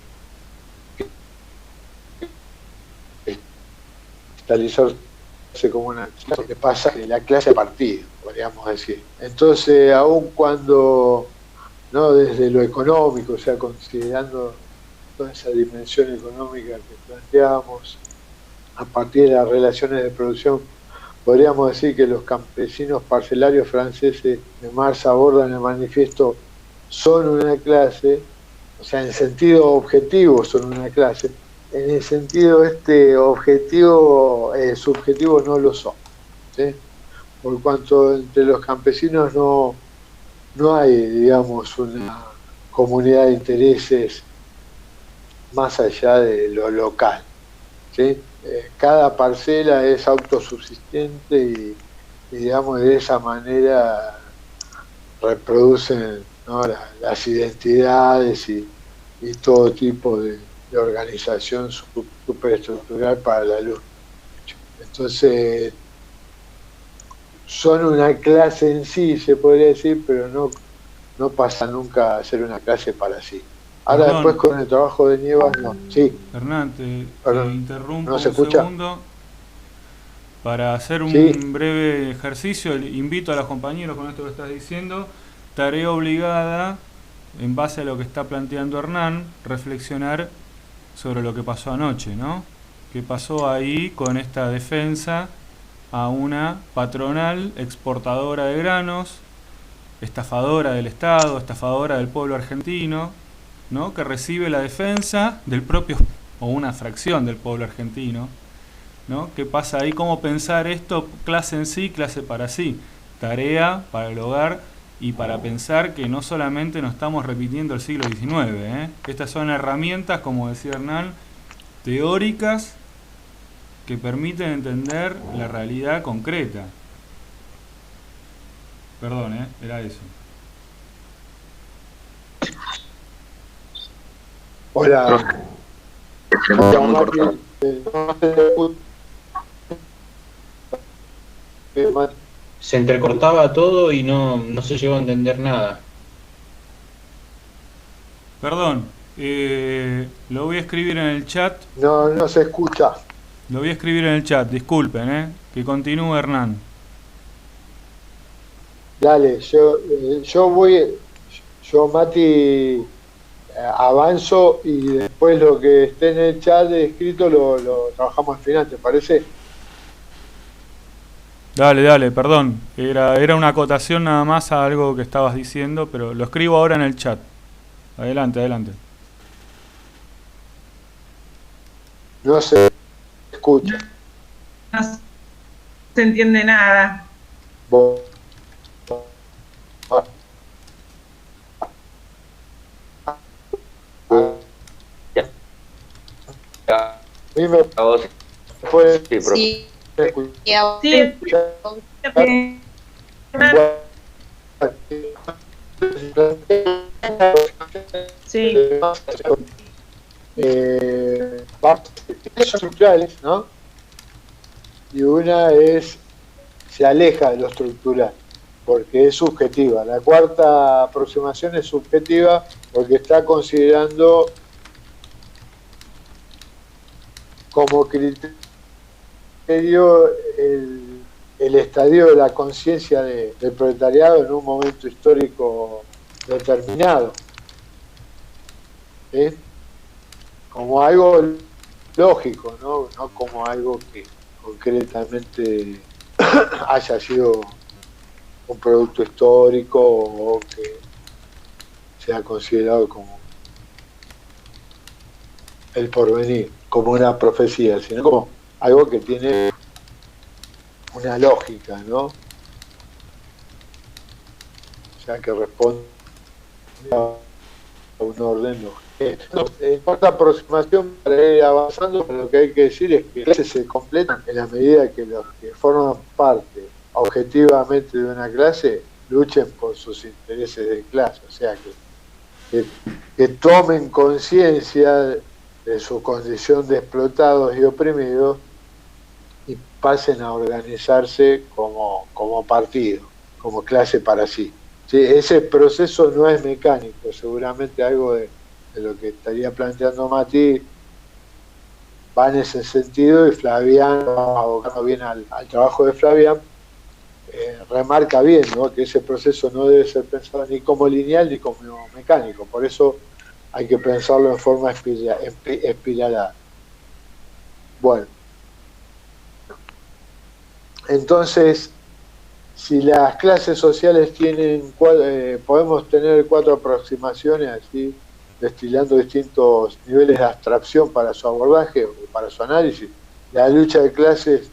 cristalizarse como una clase, que pasa de la clase a partido, podríamos decir. Entonces, aun cuando, no desde lo económico, o sea, considerando toda esa dimensión económica que planteamos, a partir de las relaciones de producción, podríamos decir que los campesinos parcelarios franceses de Marx abordan el manifiesto son una clase, o sea, en sentido objetivo son una clase, en el sentido objetivo, subjetivo no lo son, ¿sí? Por cuanto entre los campesinos no hay, digamos, una comunidad de intereses más allá de lo local, ¿sí? Cada parcela es autosubsistente y, digamos, de esa manera reproducen, ¿no?, las identidades y todo tipo de organización superestructural para la lucha. Entonces, son una clase en sí, se podría decir, pero no pasa nunca a ser una clase para sí. Ahora, Perdón, después con el trabajo de Nievas, no. Sí, Hernán, te perdón, interrumpo ¿no se un escucha? segundo. Para hacer Sí, un breve ejercicio, invito a los compañeros con esto que estás diciendo, tarea obligada, en base a lo que está planteando Hernán, reflexionar sobre lo que pasó anoche, ¿no? ¿Qué pasó ahí con esta defensa a una patronal exportadora de granos, estafadora del Estado, estafadora del pueblo argentino, ¿no?, que recibe la defensa del propio, o una fracción del pueblo argentino, ¿no? ¿Qué pasa ahí? ¿Cómo pensar esto? Clase en sí, clase para sí. Tarea para el hogar y para pensar que no solamente nos estamos repitiendo el siglo XIX, ¿eh? Estas son herramientas, como decía Hernán, teóricas que permiten entender la realidad concreta. Perdón, era eso. hola. Se nota muy cortado. Se entrecortaba todo y no se llegó a entender nada. Perdón, lo voy a escribir en el chat. No se escucha. Lo voy a escribir en el chat, disculpen, que continúe Hernán. Dale, yo Mati, avanzo y después lo que esté en el chat escrito lo trabajamos al final, ¿te parece? Dale, perdón. Era una acotación nada más a algo que estabas diciendo, pero lo escribo ahora en el chat. Adelante. No se escucha. No se entiende nada. Vos- A mí me A vos, puede sí, profe. Sí, escuchar. Sí, sí. Estructurales, ¿no? Y una se aleja de lo estructural, porque es subjetiva. La cuarta aproximación es subjetiva porque está considerando como criterio el estadio de la conciencia del proletariado en un momento histórico determinado, ¿sí? Como algo lógico, no como algo que concretamente haya sido un producto histórico o que sea considerado como el porvenir, como una profecía, sino como algo que tiene una lógica, ¿no? O sea, que responde a un orden lógico. En cuarta aproximación, para ir avanzando, lo que hay que decir es que las clases se completan en la medida que los que forman parte objetivamente de una clase luchen por sus intereses de clase, o sea, que tomen conciencia de de su condición de explotados y oprimidos y pasen a organizarse como partido, como clase para sí. Sí, ese proceso no es mecánico, seguramente algo de lo que estaría planteando Mati va en ese sentido, y Flavián, abocando bien al trabajo de Flavián, remarca bien, ¿no?, que ese proceso no debe ser pensado ni como lineal ni como mecánico, por eso hay que pensarlo en forma espiralada. Bueno, entonces, si las clases sociales tienen, podemos tener 4 aproximaciones así, destilando distintos niveles de abstracción para su abordaje o para su análisis. La lucha de clases,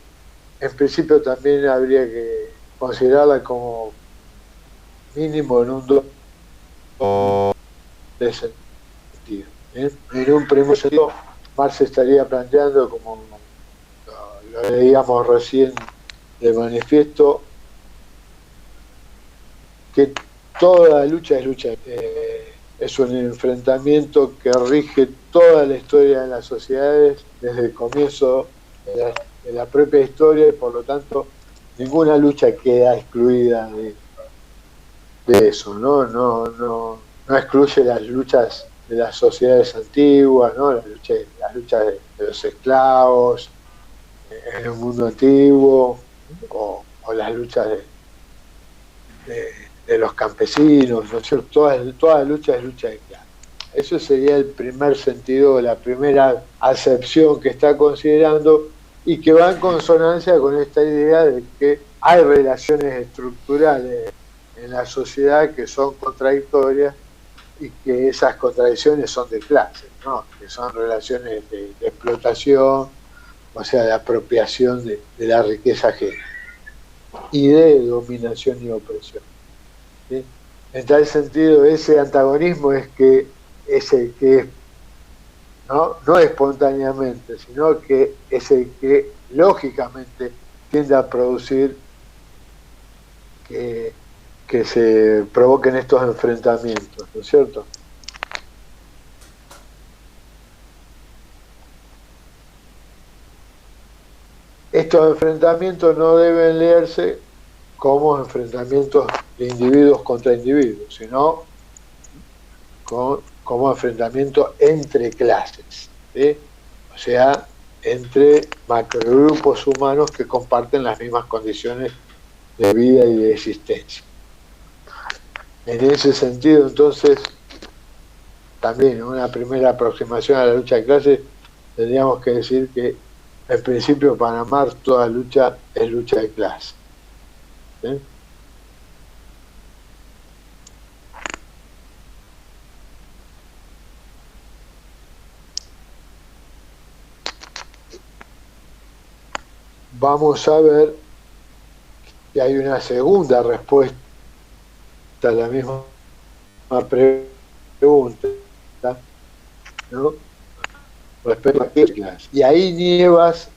en principio, también habría que considerarla como mínimo en un de sentido. En un primer sentido, Marx estaría planteando, como lo leíamos recién de Manifiesto, que toda lucha es lucha, es un enfrentamiento que rige toda la historia de las sociedades desde el comienzo de la propia historia, y por lo tanto ninguna lucha queda excluida de eso, no excluye las luchas de las sociedades antiguas, ¿no? Las luchas de los esclavos en el mundo antiguo, o las luchas de los campesinos, ¿no es cierto? Toda lucha es lucha de clase. Eso sería el primer sentido, la primera acepción que está considerando, y que va en consonancia con esta idea de que hay relaciones estructurales en la sociedad que son contradictorias, y que esas contradicciones son de clase, ¿no?, que son relaciones de explotación, o sea, de apropiación de la riqueza ajena, y de dominación y opresión. ¿Sí? En tal sentido, ese antagonismo es el que no espontáneamente, sino que es el que lógicamente tiende a producir que se provoquen estos enfrentamientos, ¿no es cierto? Estos enfrentamientos no deben leerse como enfrentamientos de individuos contra individuos, sino como enfrentamientos entre clases, ¿sí? O sea, entre macrogrupos humanos que comparten las mismas condiciones de vida y de existencia. En ese sentido, entonces, también una primera aproximación a la lucha de clases, tendríamos que decir que, en principio, para Marx toda lucha es lucha de clase. ¿Sí? Vamos a ver que hay una segunda respuesta a la misma pregunta, ¿no?, respecto a qué clase. Y ahí Nievas,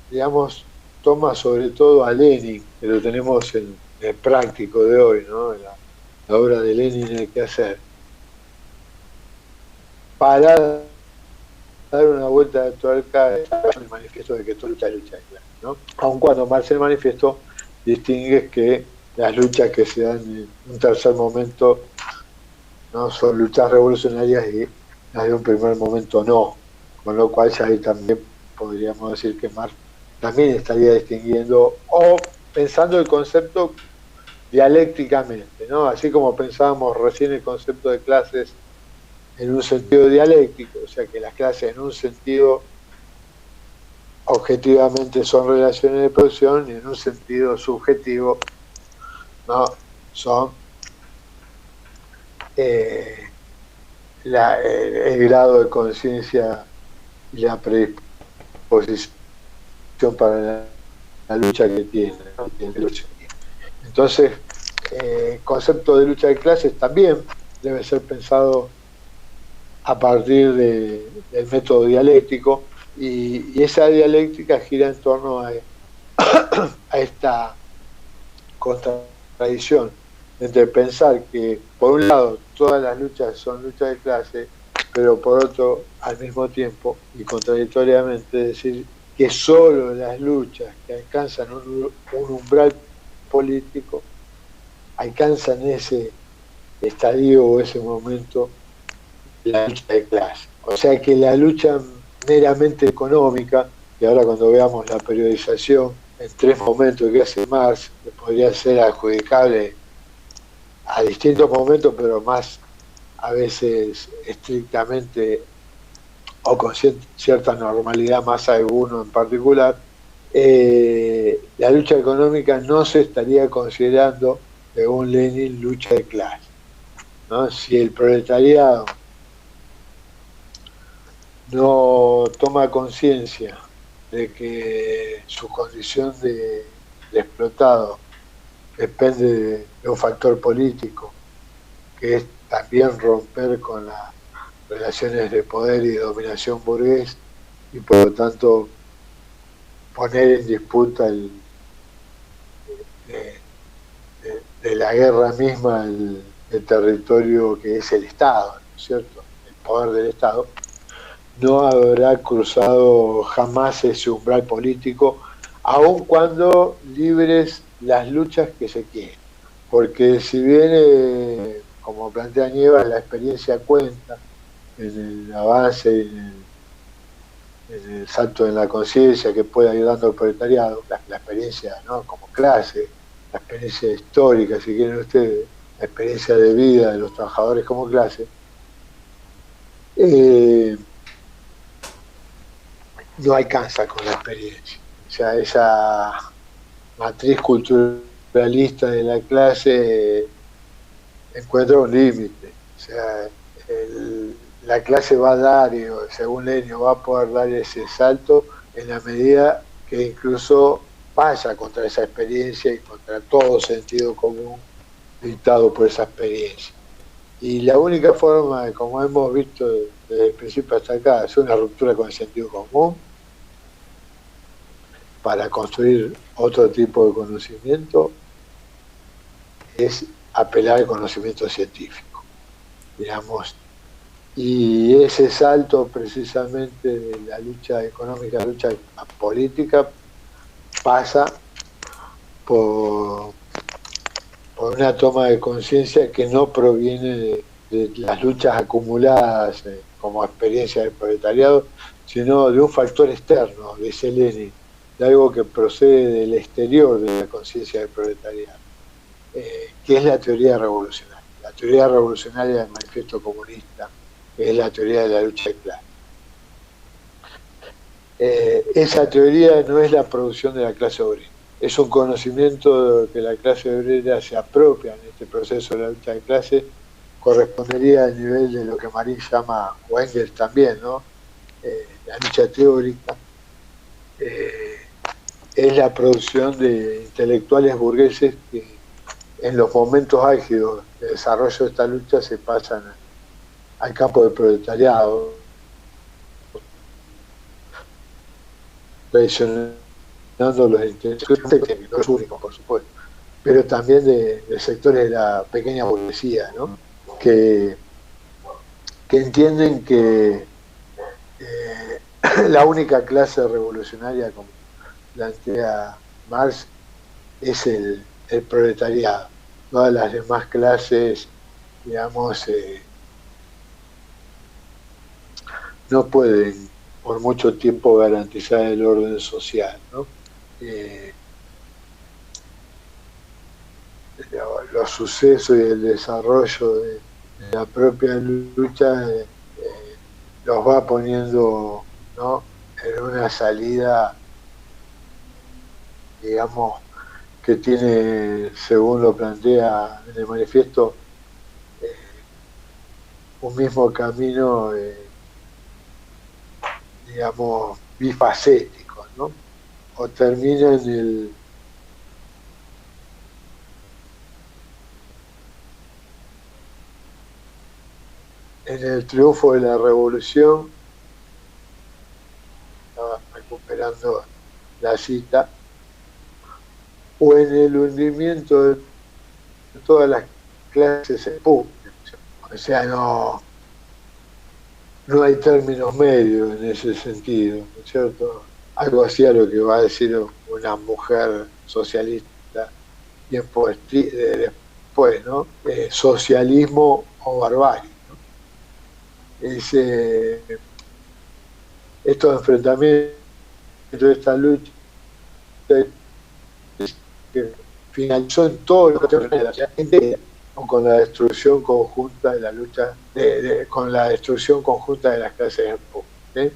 digamos, toma sobre todo a Lenin, que lo tenemos en el práctico de hoy, ¿no?, en la obra de Lenin, El quehacer, para dar una vuelta de tuerca en el manifiesto de que toda lucha es lucha de clase, ¿no? Aun cuando Marx en el manifiesto distingue que las luchas que se dan en un tercer momento no son luchas revolucionarias, y las de un primer momento no, con lo cual ya ahí también podríamos decir que Marx también estaría distinguiendo o pensando el concepto dialécticamente, ¿no? Así como pensábamos recién el concepto de clases en un sentido dialéctico, o sea que las clases en un sentido objetivamente son relaciones de producción, y en un sentido subjetivo no son el grado de conciencia y la predisposición para la lucha que tiene, ¿no? Entonces, el concepto de lucha de clases también debe ser pensado a partir del método dialéctico, y esa dialéctica gira en torno a esta contradicción entre pensar que, por un lado, todas las luchas son luchas de clase, pero por otro, al mismo tiempo y contradictoriamente, decir que solo las luchas que alcanzan un umbral político alcanzan ese estadio o ese momento de la lucha de clase. O sea que la lucha meramente económica, y ahora cuando veamos la periodización en 3 momentos que hace Marx, que podría ser adjudicable a distintos momentos, pero más a veces estrictamente o con cierta normalidad más a alguno en particular, la lucha económica no se estaría considerando, según Lenin, lucha de clase, ¿no? Si el proletariado no toma conciencia de que su condición de explotado depende de un factor político, que es también romper con las relaciones de poder y de dominación burgués, y por lo tanto poner en disputa de la guerra misma el territorio que es el Estado, ¿no es cierto? El poder del Estado, no habrá cruzado jamás ese umbral político, aun cuando libres las luchas que se quieren. Porque si bien, como plantea Nieva, la experiencia cuenta en el avance, en el salto en la conciencia que puede ir dando el proletariado, la experiencia, ¿no?, como clase, la experiencia histórica, si quieren ustedes, la experiencia de vida de los trabajadores como clase, no alcanza con la experiencia. O sea, esa matriz culturalista de la clase encuentra un límite. O sea, la clase va a dar, según Lenin, va a poder dar ese salto en la medida que incluso vaya contra esa experiencia y contra todo sentido común dictado por esa experiencia. Y la única forma, como hemos visto desde el principio hasta acá, es una ruptura con el sentido común para construir otro tipo de conocimiento, es apelar al conocimiento científico, digamos. Y ese salto precisamente de la lucha económica a la lucha política pasa por una toma de conciencia que no proviene de las luchas acumuladas como experiencia del proletariado, sino de un factor externo, dice Lenin, de algo que procede del exterior de la conciencia del proletariado, que es la teoría revolucionaria. La teoría revolucionaria del manifiesto comunista, que es la teoría de la lucha de clase. Esa teoría no es la producción de la clase obrera, es un conocimiento que la clase obrera se apropia en este proceso de la lucha de clase, correspondería al nivel de lo que Marín llama, o Engels también, ¿no?, la lucha teórica. Es la producción de intelectuales burgueses que en los momentos álgidos de desarrollo de esta lucha se pasan al campo del proletariado, traicionando los intereses, no es único, por supuesto, pero también de sectores de la pequeña burguesía, ¿no?, que entienden que la única clase revolucionaria, como plantea Marx, es el proletariado. Todas las demás clases, digamos, no pueden por mucho tiempo garantizar el orden social, ¿no? Los sucesos y el desarrollo de la propia lucha los va poniendo, ¿no?, en una salida, digamos, que tiene, según lo plantea en el manifiesto, un mismo camino, digamos, bifacético, ¿no? O termina en el triunfo de la revolución, estaba recuperando la cita, o en el hundimiento de todas las clases públicas. O sea, no no hay términos medios en ese sentido, ¿no es cierto? Algo así a lo que va a decir una mujer socialista tiempo después, ¿no? Socialismo o barbarie, ¿no? Estos enfrentamientos, esta lucha que finalizó en todo lo que con la destrucción conjunta de la lucha, con la destrucción conjunta de las clases pobres.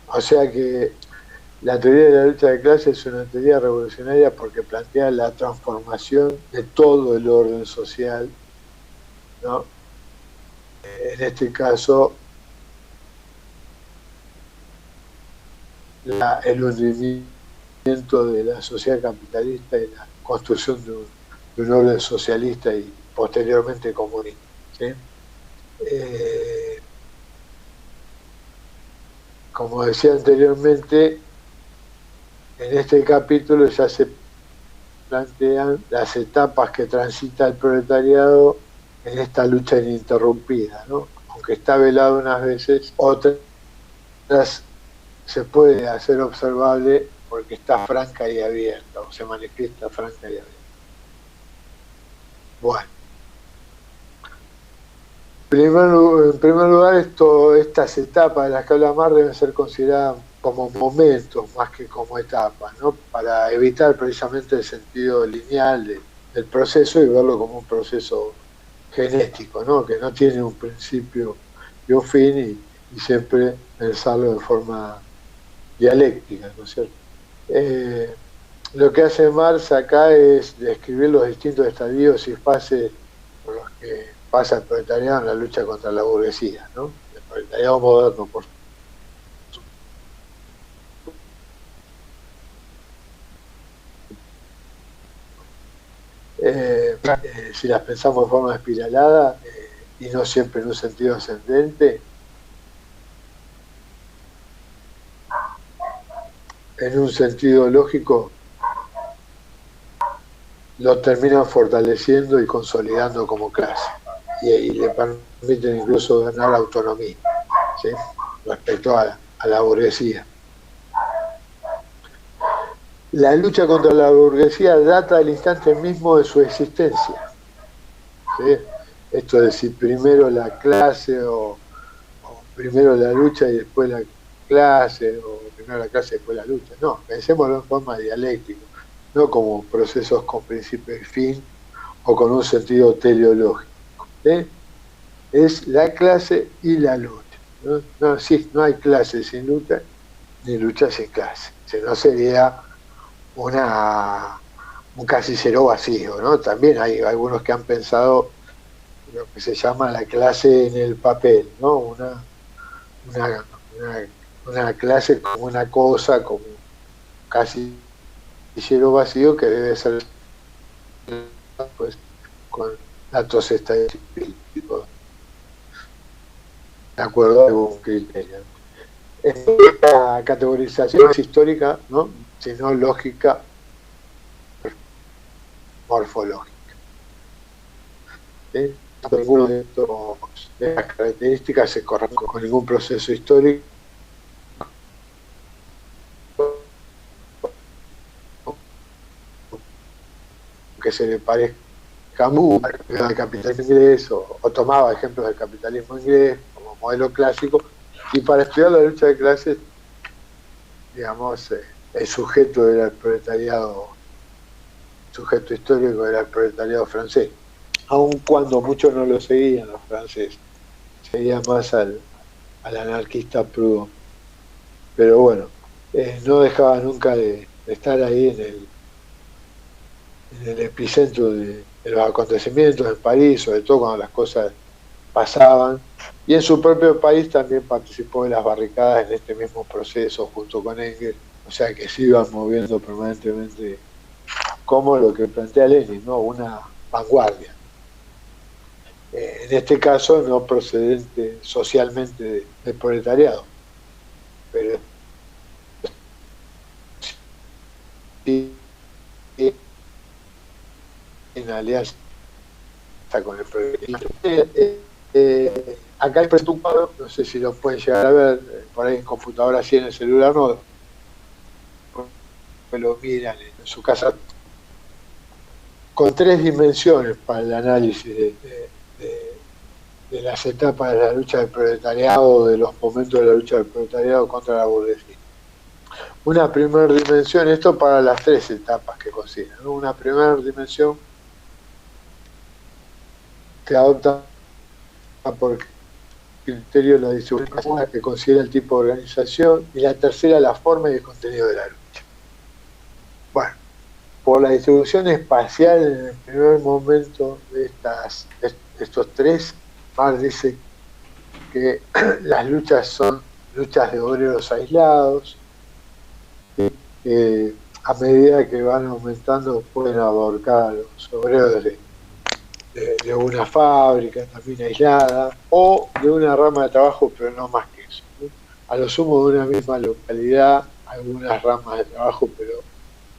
O sea que la teoría de la lucha de clases es una teoría revolucionaria porque plantea la transformación de todo el orden social, ¿no? En este caso, el hundimiento de la sociedad capitalista y la construcción de un orden socialista y posteriormente comunista, ¿sí? Como decía anteriormente, en este capítulo ya se plantean las etapas que transita el proletariado en esta lucha ininterrumpida, ¿no? Aunque está velado unas veces, otras se puede hacer observable porque está franca y abierta, o se manifiesta franca y abierta. Bueno, en primer lugar, estas etapas de las que habla Marx deben ser consideradas como momentos más que como etapas, ¿no? Para evitar precisamente el sentido lineal del proceso y verlo como un proceso genético, ¿no? Que no tiene un principio y un fin y siempre pensarlo de forma dialéctica, ¿no es cierto? Lo que hace Marx acá es describir los distintos estadios y fases por los que pasa el proletariado en la lucha contra la burguesía, ¿no? El proletariado moderno, por si las pensamos de forma espiralada y no siempre en un sentido ascendente, en un sentido lógico, lo terminan fortaleciendo y consolidando como clase y le permiten incluso ganar autonomía, ¿sí? Respecto a la burguesía. La lucha contra la burguesía data del instante mismo de su existencia, ¿sí? Esto de decir primero la clase o primero la lucha y después la clase, o primero la clase y después la lucha. No, pensémoslo en forma dialéctica, no como procesos con principio y fin o con un sentido teleológico, ¿sí? Es la clase y la lucha, ¿no? No, sí, no hay clase sin lucha ni lucha sin clase, si no sería un casillero vacío, ¿no? También hay algunos que han pensado lo que se llama la clase en el papel, ¿no? Una clase como una cosa, como casi casillero vacío que debe ser, pues, con datos estadísticos de acuerdo a algún criterio. Esta categorización es histórica, ¿no? Sino lógica morfológica, ¿sí? Ninguno de estas características se corresponde con ningún proceso histórico que se le parezca mucho al capitalismo inglés o tomaba ejemplos del capitalismo inglés como modelo clásico, y para estudiar la lucha de clases, digamos, el sujeto era el proletariado, el sujeto histórico era el proletariado francés, aun cuando muchos no lo seguían los franceses, seguían más al anarquista Proudhon, pero bueno, no dejaba nunca de estar ahí en el epicentro de los acontecimientos en París, sobre todo cuando las cosas pasaban, y en su propio país también participó de las barricadas en este mismo proceso junto con Engels, o sea que se iban moviendo permanentemente como lo que plantea Lenin, ¿no? Una vanguardia. En este caso no procedente socialmente del proletariado, pero sí en alianza con el proletariado. acá hay un cuadro, no sé si lo pueden llegar a ver, por ahí en computadora, así en el celular no, lo miran en su casa, con 3 dimensiones para el análisis de las etapas de la lucha del proletariado, de los momentos de la lucha del proletariado contra la burguesía. Una primera dimensión, esto para las 3 etapas que consideran, ¿no? Una primera dimensión que adopta por criterio la distribución que considera el tipo de organización, y la tercera la forma y el contenido de la lucha. Bueno, por la distribución espacial en el primer momento de estos 3, Marx dice que las luchas son luchas de obreros aislados, que a medida que van aumentando pueden abarcar a los obreros de una fábrica también aislada, o de una rama de trabajo, pero no más que eso, ¿no? A lo sumo de una misma localidad, algunas ramas de trabajo, pero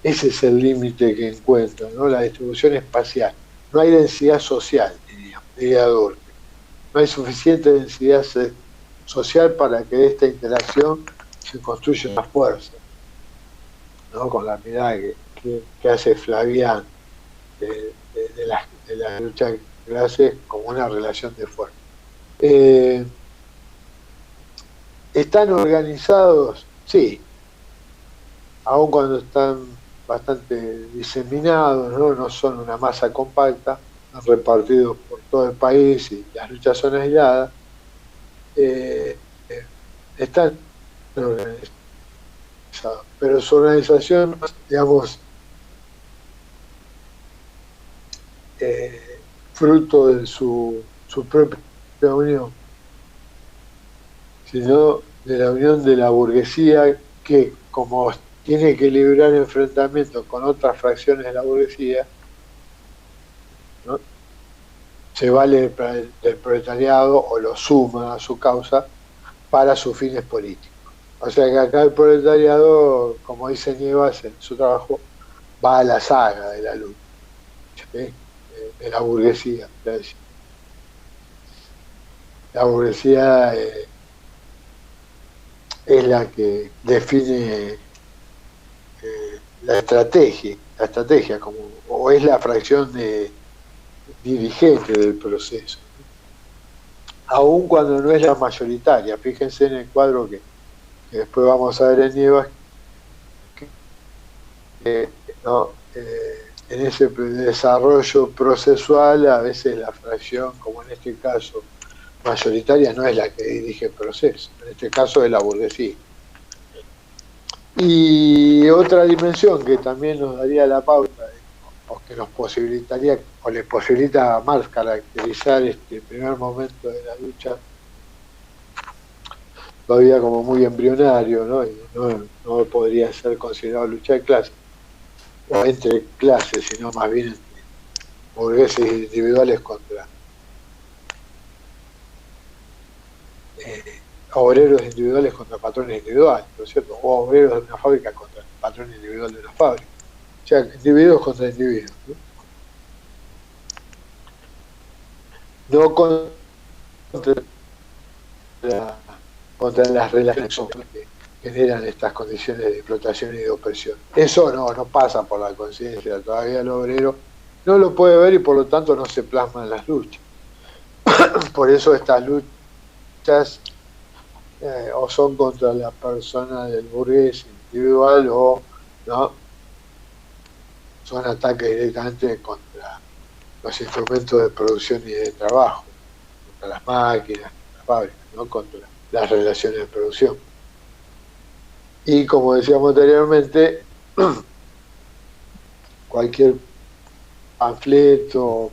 ese es el límite que encuentran, ¿no? La distribución espacial. No hay densidad social, diría Durkheim. No hay suficiente densidad social para que de esta interacción se construya una fuerza, ¿no? Con la mirada que hace Flavián de la lucha de clases como una relación de fuerza. ¿Están organizados? Sí, aun cuando están bastante diseminados, ¿no? Son una masa compacta, están repartidos por todo el país y las luchas son aisladas, están organizados, pero su organización, digamos, fruto de su propia unión, sino de la unión de la burguesía, que como tiene que librar enfrentamientos con otras fracciones de la burguesía, ¿no? Se vale del proletariado o lo suma a su causa para sus fines políticos. O sea que acá el proletariado, como dice Nievas en su trabajo, va a la saga de la lucha, ¿sí? De la burguesía. La burguesía es la que define la estrategia como, o es la fracción dirigente del proceso, aun cuando no es la mayoritaria. Fíjense en el cuadro que después vamos a ver en Nievas, ¿no? En ese desarrollo procesual a veces la fracción, como en este caso mayoritaria, no es la que dirige el proceso, en este caso es la burguesía. Y otra dimensión que también nos daría la pauta, o que nos posibilitaría, o le posibilita a Marx caracterizar este primer momento de la lucha, todavía como muy embrionario, ¿no? Y no podría ser considerado lucha de clases, o entre clases, sino más bien entre burgueses individuales contra obreros individuales contra patrones individuales, ¿no es cierto? O obreros de una fábrica contra el patrón individual de una fábrica. O sea, individuos contra individuos, ¿no? No contra las relaciones que generan estas condiciones de explotación y de opresión. Eso no pasa por la conciencia, todavía el obrero no lo puede ver y por lo tanto no se plasma en las luchas. Por eso estas luchas o son contra la persona del burgués individual, o no son ataques directamente contra los instrumentos de producción y de trabajo, contra las máquinas, las fábricas, ¿no? Contra las relaciones de producción. Y como decíamos anteriormente, cualquier panfleto,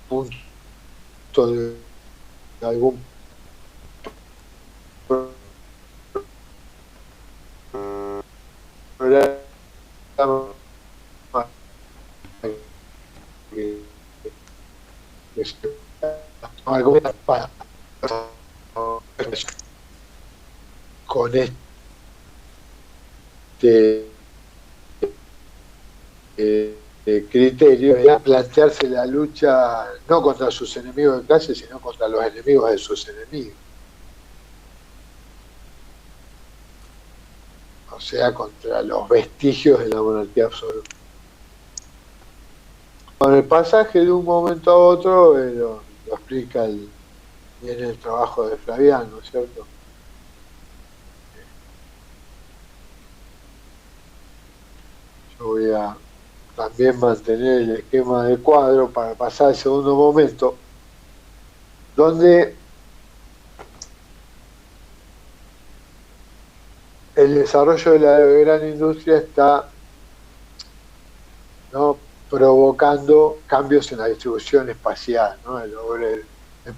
punto de algún programa que se argumenta con este criterio era plantearse la lucha no contra sus enemigos de clase, sino contra los enemigos de sus enemigos. O sea, contra los vestigios de la monarquía absoluta. Con el pasaje de un momento a otro lo explica bien el trabajo de Flaviano, ¿cierto? Yo voy a también mantener el esquema de cuadro para pasar al segundo momento, donde el desarrollo de la gran industria está, ¿no?, provocando cambios en la distribución espacial, ¿no? El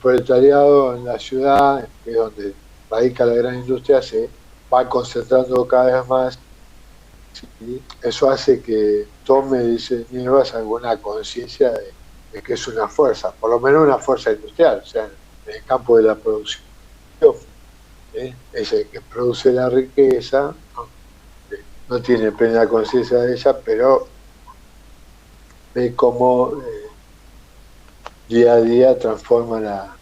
proletariado en la ciudad, que es donde radica la gran industria, se va concentrando cada vez más, y eso hace que tome, dice Nievas, alguna conciencia de que es una fuerza, por lo menos una fuerza industrial, o sea, en el campo de la producción. Es el que produce la riqueza, no tiene plena conciencia de ella, pero ve cómo día a día transforma la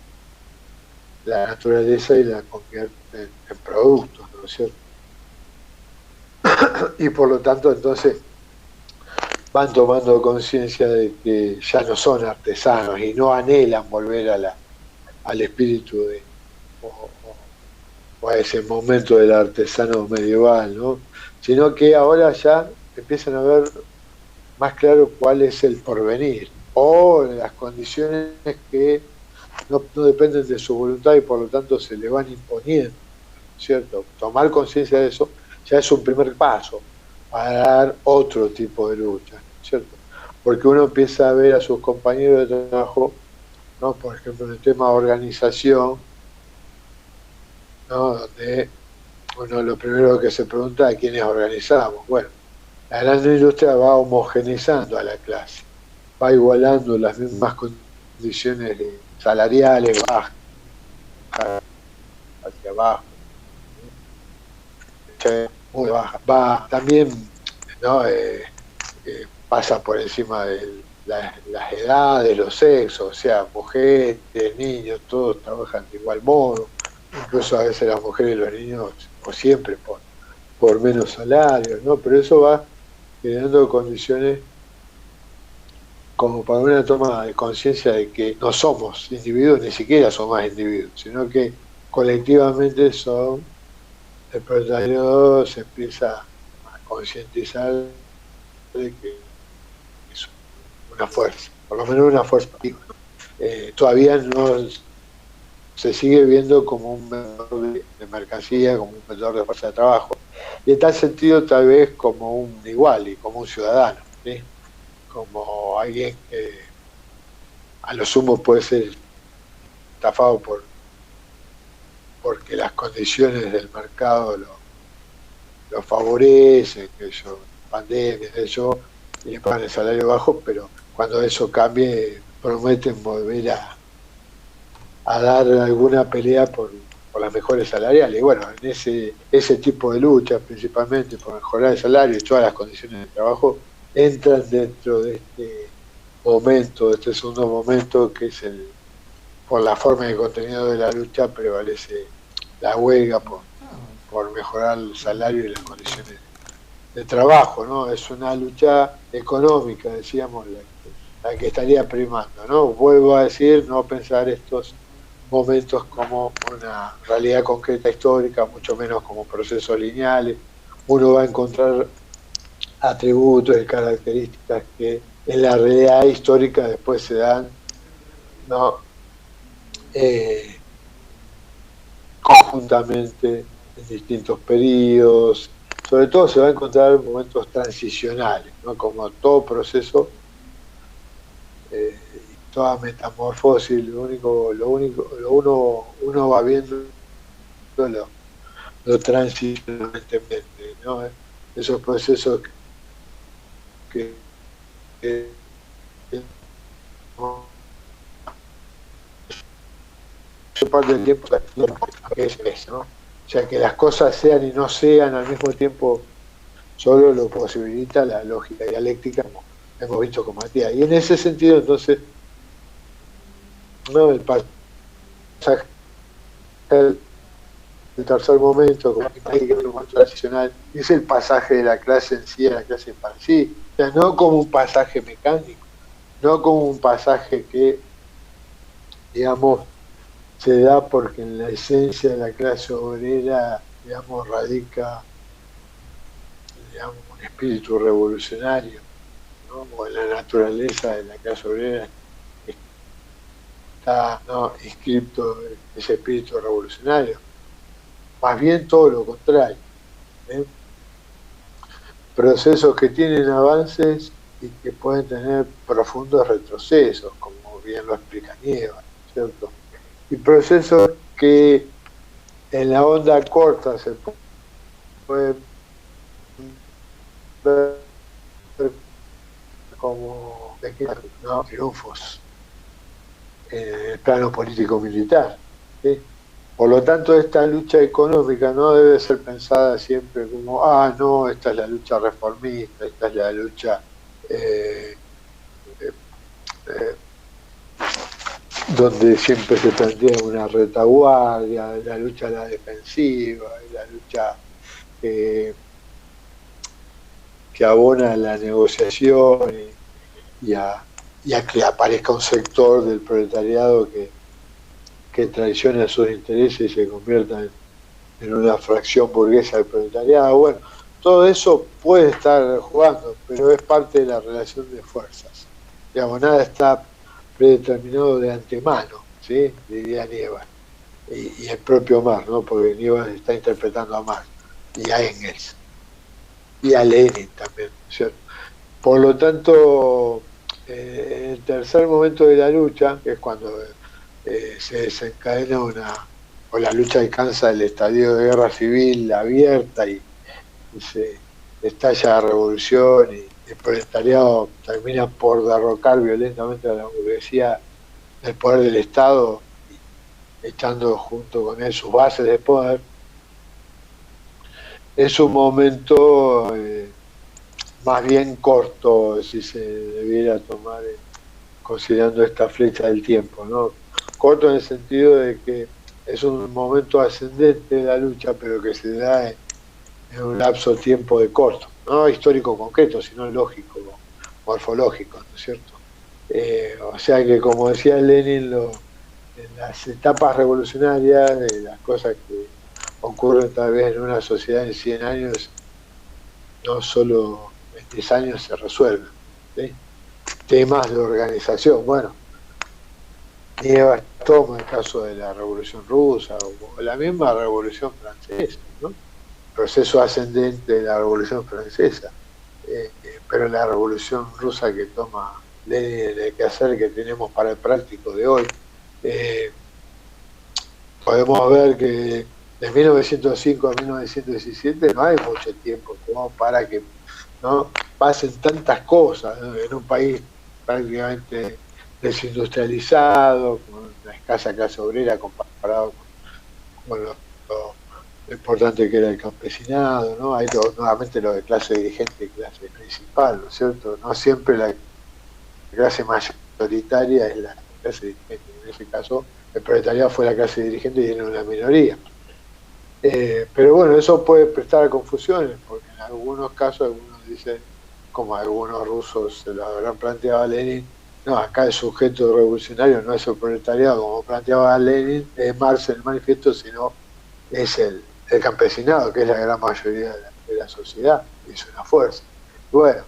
naturaleza y la convierte en productos, ¿no es cierto? Y por lo tanto, entonces, van tomando conciencia de que ya no son artesanos y no anhelan volver al espíritu o a ese momento del artesano medieval, ¿no? Sino que ahora ya empiezan a ver más claro cuál es el porvenir o las condiciones que no dependen de su voluntad y por lo tanto se le van imponiendo, ¿cierto? Tomar conciencia de eso ya es un primer paso para dar otro tipo de lucha, ¿cierto? Porque uno empieza a ver a sus compañeros de trabajo, ¿no?, por ejemplo en el tema de organización, ¿no?, donde uno lo primero que se pregunta es quiénes organizamos. Bueno, la gran industria va homogeneizando a la clase, va igualando las mismas condiciones salariales, bajas hacia abajo, muy baja, va también, ¿no?, pasa por encima de las edades, los sexos, o sea, mujeres, niños, todos trabajan de igual modo, incluso a veces las mujeres y los niños, o siempre por menos salario, ¿no? Pero eso va generando condiciones como para una toma de conciencia de que no somos individuos, ni siquiera somos individuos, sino que colectivamente son. El proletariado se empieza a concientizar de que es una fuerza, por lo menos una fuerza. Todavía no se sigue viendo como un vendedor de mercancía, como un vendedor de fuerza de trabajo, y en tal sentido tal vez como un igual y como un ciudadano, ¿sí?, como alguien que a lo sumo puede ser estafado porque las condiciones del mercado lo favorecen, que yo, pandemia, eso, y le pagan el salario bajo, pero cuando eso cambie prometen volver a dar alguna pelea por las mejores salariales. Y bueno, en ese tipo de lucha, principalmente por mejorar el salario y todas las condiciones de trabajo, entran dentro de este momento, de este segundo momento, que es por la forma y contenido de la lucha prevalece la huelga por mejorar el salario y las condiciones de trabajo, ¿no? Es una lucha económica, decíamos, la que estaría primando, ¿no? Vuelvo a decir, no pensar estos momentos como una realidad concreta histórica, mucho menos como procesos lineales. Uno va a encontrar atributos y características que en la realidad histórica después se dan, ¿no?, conjuntamente en distintos periodos. Sobre todo se va a encontrar momentos transicionales, ¿no?, como todo proceso, toda metamorfosis. Uno va viendo lo transicionalmente, ¿no?, esos procesos que parte del tiempo es, ¿no? O sea, que las cosas sean y no sean al mismo tiempo solo lo posibilita la lógica dialéctica hemos visto con Matías. Y en ese sentido, entonces, no el pasaje del tercer momento, como que es un momento transicional, es el pasaje de la clase en sí a la clase en sí. O sea, no como un pasaje mecánico, no como un pasaje que, digamos, se da porque en la esencia de la clase obrera, digamos, radica, digamos, un espíritu revolucionario, ¿no? O en la naturaleza de la clase obrera está, ¿no?, inscripto ese espíritu revolucionario. Más bien todo lo contrario, ¿eh? Procesos que tienen avances y que pueden tener profundos retrocesos, como bien lo explica Nieva, ¿cierto? Y procesos que en la onda corta se pueden ver como pequeños, ¿no?, triunfos en el plano político-militar, ¿sí? Por lo tanto, esta lucha económica no debe ser pensada siempre como, no, esta es la lucha reformista, esta es la lucha donde siempre se plantea una retaguardia, la lucha a la defensiva, la lucha que abona a la negociación y a que aparezca un sector del proletariado que traicione sus intereses y se convierta en una fracción burguesa del proletariado. Bueno, todo eso puede estar jugando, pero es parte de la relación de fuerzas. Digamos, nada está predeterminado de antemano, ¿sí?, diría Nieva. Y el propio Marx, ¿no?, porque Nieva está interpretando a Marx y a Engels y a Lenin también, ¿cierto? Por lo tanto, el tercer momento de la lucha, que es cuando se desencadena o la lucha alcanza el estadio de guerra civil abierta y se estalla la revolución y el proletariado termina por derrocar violentamente a la burguesía del poder del Estado, echando junto con él sus bases de poder, es un momento más bien corto, si se debiera tomar considerando esta flecha del tiempo, ¿no? Corto en el sentido de que es un momento ascendente de la lucha, pero que se da en un lapso de tiempo de corto, no histórico concreto, sino lógico, morfológico, ¿no es cierto? O sea que, como decía Lenin, en las etapas revolucionarias, las cosas que ocurren tal vez en una sociedad en 100 años, no solo en 10 años se resuelven, ¿sí? Temas de organización, bueno, Nieva toma el caso de la Revolución Rusa o la misma Revolución Francesa, ¿no? Proceso ascendente de la Revolución Francesa, pero la Revolución Rusa que toma Lenin, el quehacer que tenemos para el práctico de hoy, podemos ver que de 1905 a 1917 no hay mucho tiempo como para que, ¿no?, pasen tantas cosas, ¿no?, en un país prácticamente desindustrializado, con una escasa clase obrera comparado con lo importante que era el campesinado, ¿no? Hay nuevamente lo de clase dirigente y clase principal, ¿no es cierto? No siempre la clase mayoritaria es la clase dirigente, en ese caso el proletariado fue la clase dirigente y era una minoría. Pero bueno, eso puede prestar a confusiones, porque en algunos casos algunos dicen, como algunos rusos se lo habrán planteado a Lenin, no, acá el sujeto revolucionario no es el proletariado, como planteaba Lenin, Marx en el manifiesto, sino es el campesinado, que es la gran mayoría de la sociedad, y es una fuerza. Bueno,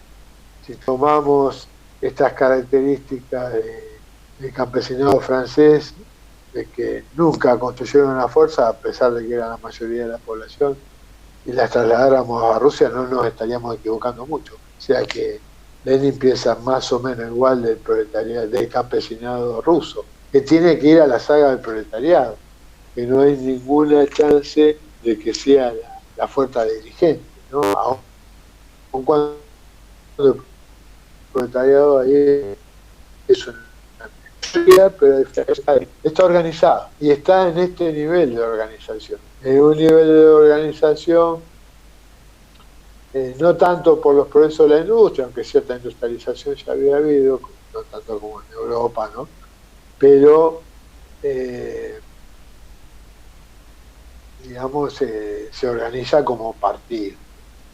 si tomamos estas características del campesinado francés, de que nunca construyeron una fuerza a pesar de que era la mayoría de la población, y las trasladáramos a Rusia, no nos estaríamos equivocando mucho. O sea que Lenin piensa más o menos igual del proletariado, del campesinado ruso, que tiene que ir a la saga del proletariado, que no hay ninguna chance de que sea la fuerza dirigente, ¿no? Aun cuando el proletariado ahí es una mayoría, pero está organizado y está en este nivel de organización. En un nivel de organización no tanto por los progresos de la industria, aunque cierta industrialización ya había habido, no tanto como en Europa, ¿no? Pero, digamos, se organiza como partido,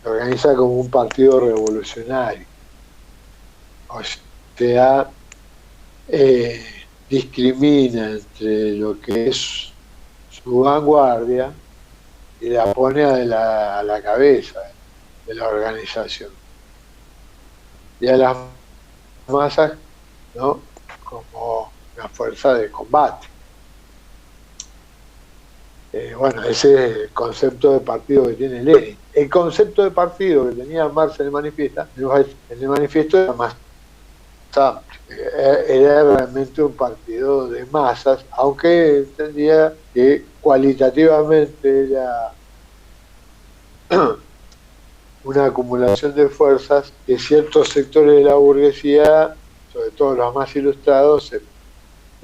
se organiza como un partido revolucionario. O sea, discrimina entre lo que es su vanguardia y la pone a la cabeza de la organización. Y a las masas, ¿no? Como una fuerza de combate. Bueno, ese es el concepto de partido que tiene Lenin. El concepto de partido que tenía Marx en el manifiesto era más amplio. Era realmente un partido de masas, aunque entendía que cualitativamente era una acumulación de fuerzas que ciertos sectores de la burguesía, sobre todo los más ilustrados, se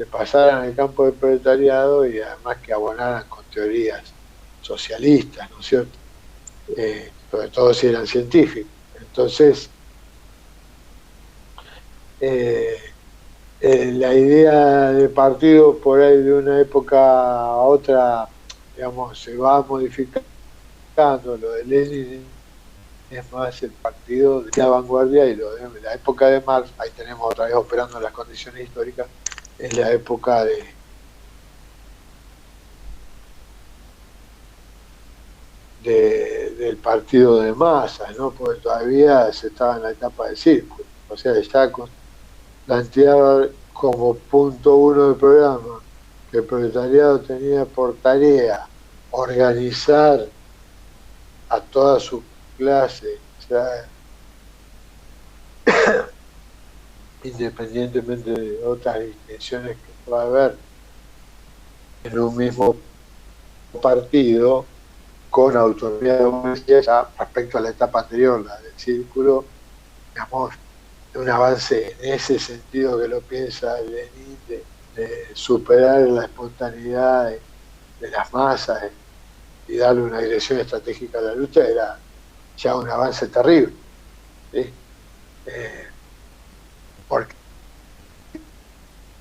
pasaran al campo del proletariado y además que abonaran con teorías socialistas, ¿no es cierto? Sobre todo si eran científicos. Entonces, la idea de partido por ahí de una época a otra, digamos, se va modificando. Lo de Lenin es más el partido de la vanguardia, y lo de la época de Marx, ahí tenemos otra vez operando las condiciones históricas, es la época del partido de masas, ¿no? Porque todavía se estaba en la etapa del círculo, o sea, ya planteaba como punto uno del programa que el proletariado tenía por tarea organizar a toda su clase, o sea, independientemente de otras distinciones que pueda haber en un mismo partido, con autonomía de burguesía, ya respecto a la etapa anterior, la del círculo, digamos, un avance en ese sentido que lo piensa Lenin, de superar la espontaneidad de las masas y darle una dirección estratégica a la lucha, era ya un avance terrible, ¿sí? Porque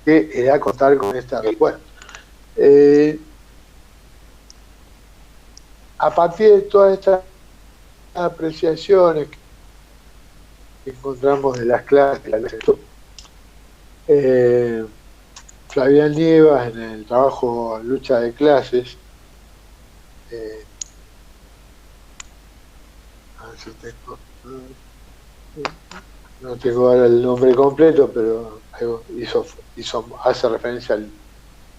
era contar con esta respuesta. A partir de todas estas apreciaciones que encontramos de las clases, Flavián Nievas, en el trabajo Lucha de Clases, a ver si no tengo ahora el nombre completo, pero hace referencia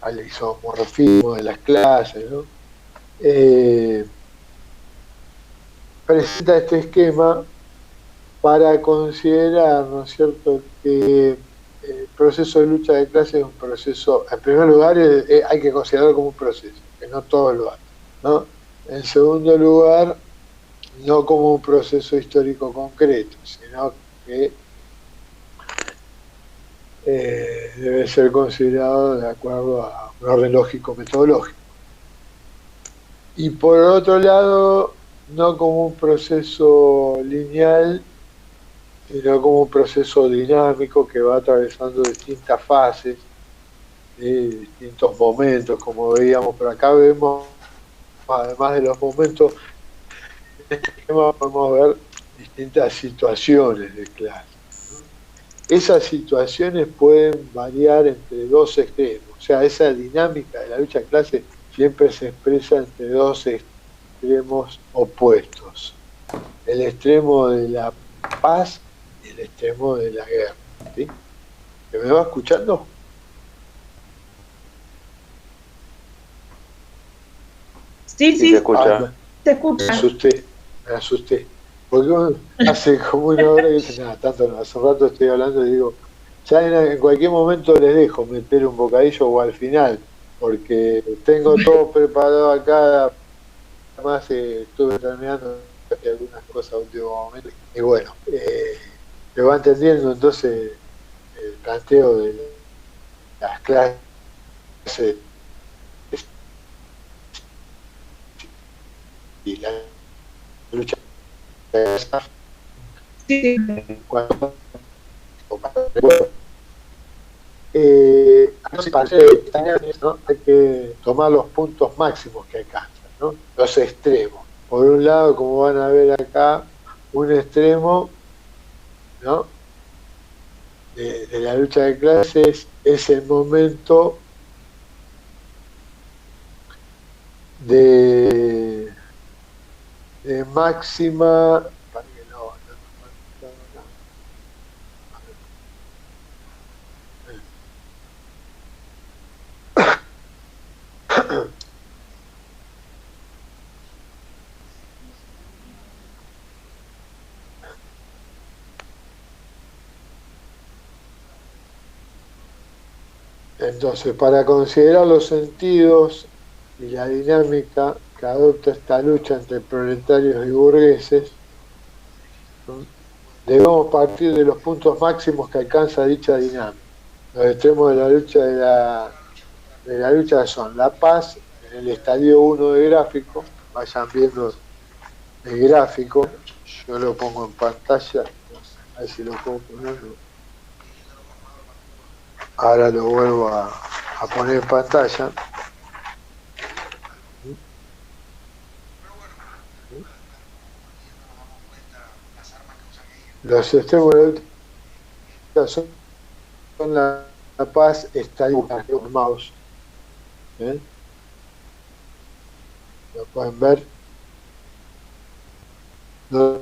al isomorfismo de las clases, ¿no? Presenta este esquema para considerar, ¿no es cierto?, que el proceso de lucha de clases es un proceso, en primer lugar, hay que considerarlo como un proceso, que no todos lo hacen, ¿no? En segundo lugar, no como un proceso histórico concreto, sino que debe ser considerado de acuerdo a un orden lógico metodológico. Y por otro lado, no como un proceso lineal, sino como un proceso dinámico que va atravesando distintas fases, distintos momentos, como veíamos por acá. Vemos, además de los momentos, en este esquema podemos ver distintas situaciones de clase. Esas situaciones pueden variar entre dos extremos, o sea, esa dinámica de la lucha de clase siempre se expresa entre dos extremos opuestos: el extremo de la paz y el extremo de la guerra, ¿sí? ¿Me va escuchando? Sí, se escucha. Se escucha. Me asusté. Porque hace como una hora que dice, nada, tanto no, hace un rato estoy hablando y digo, ya en cualquier momento les dejo meter un bocadillo o al final, porque tengo todo preparado acá. Además estuve terminando algunas cosas a último momento y bueno, me va entendiendo entonces el planteo de las clases y la lucha Sí, Cuando, ¿no? Hay que tomar los puntos máximos que alcanzan, ¿no? Los extremos. Por un lado, como van a ver acá, un extremo, ¿no? de la lucha de clases es el momento de máxima. Entonces, para considerar los sentidos y la dinámica que adopta esta lucha entre proletarios y burgueses, ¿no? Debemos partir de los puntos máximos que alcanza dicha dinámica. Los extremos de la lucha son la paz en el estadio 1 de gráfico. Vayan viendo el gráfico, yo lo pongo en pantalla, a ver si lo puedo poner. Ahora lo vuelvo a poner en pantalla. Los extremos de la lucha son la paz, estadio un mouse. ¿Lo pueden ver? No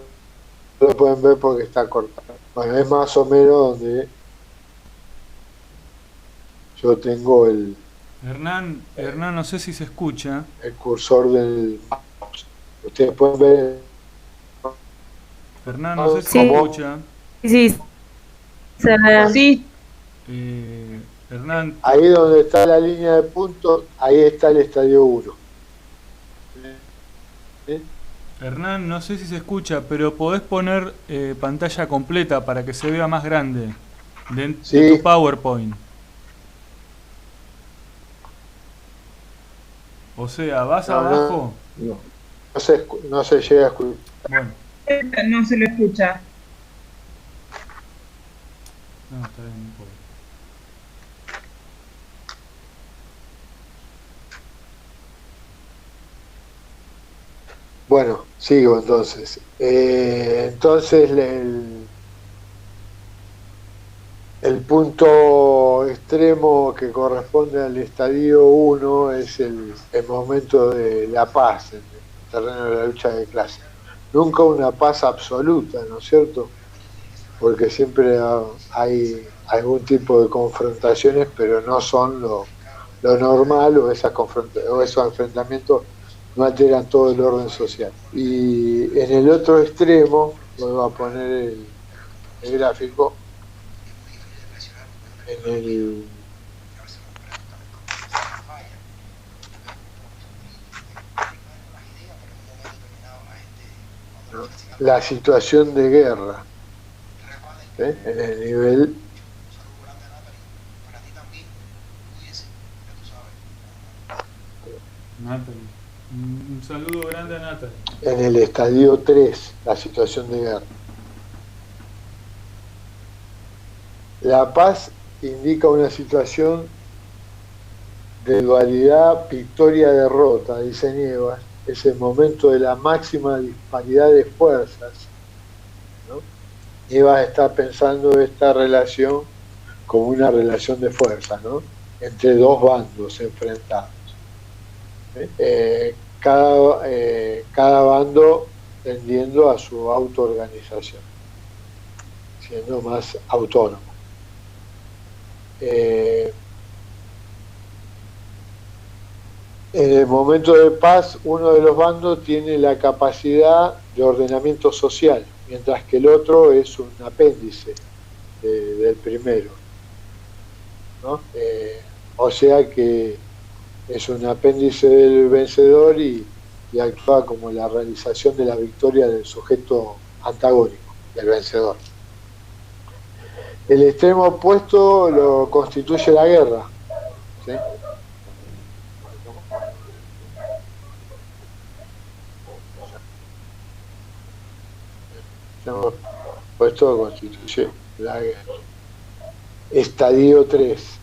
lo pueden ver porque está cortado. Bueno, es más o menos donde yo tengo Hernán, no sé si se escucha. el cursor del mouse. Ustedes pueden ver. Hernán, no sé si Sí. se escucha. sí, se ve. Sí, Hernán, Ahí donde está la línea de puntos, ahí está el estadio 1. Hernán, no sé si se escucha, pero podés poner pantalla completa para que se vea más grande de Sí. tu PowerPoint. O sea, vas No, abajo. No se llega a escuchar. Bueno, no se lo escucha. no, está bien, no puedo. Bueno, sigo entonces. Entonces el punto extremo que corresponde al estadio 1 es el momento de la paz en el terreno de la lucha de clases. Nunca una paz absoluta, ¿no es cierto? Porque siempre hay algún tipo de confrontaciones, pero no son lo normal, o esos enfrentamientos no alteran todo el orden social. Y en el otro extremo, vuelvo a poner el gráfico, la situación de guerra, en el nivel Natalie. Un saludo grande a Natalie. en el estadio 3, la situación de guerra. La paz indica una situación de dualidad, victoria-derrota, dice Nievas. Es el momento de la máxima disparidad de fuerzas, ¿no? Nievas está pensando esta relación como una relación de fuerza, ¿no? Entre dos bandos enfrentados. Cada bando tendiendo a su autoorganización, siendo más autónomo. En el momento de paz, uno de los bandos tiene la capacidad de ordenamiento social, mientras que el otro es un apéndice del primero, ¿no? O sea que es un apéndice del vencedor y actúa como la realización de la victoria del sujeto antagónico, del vencedor. El extremo opuesto lo constituye la guerra, ¿sí? Esto constituye la guerra. Estadio 3.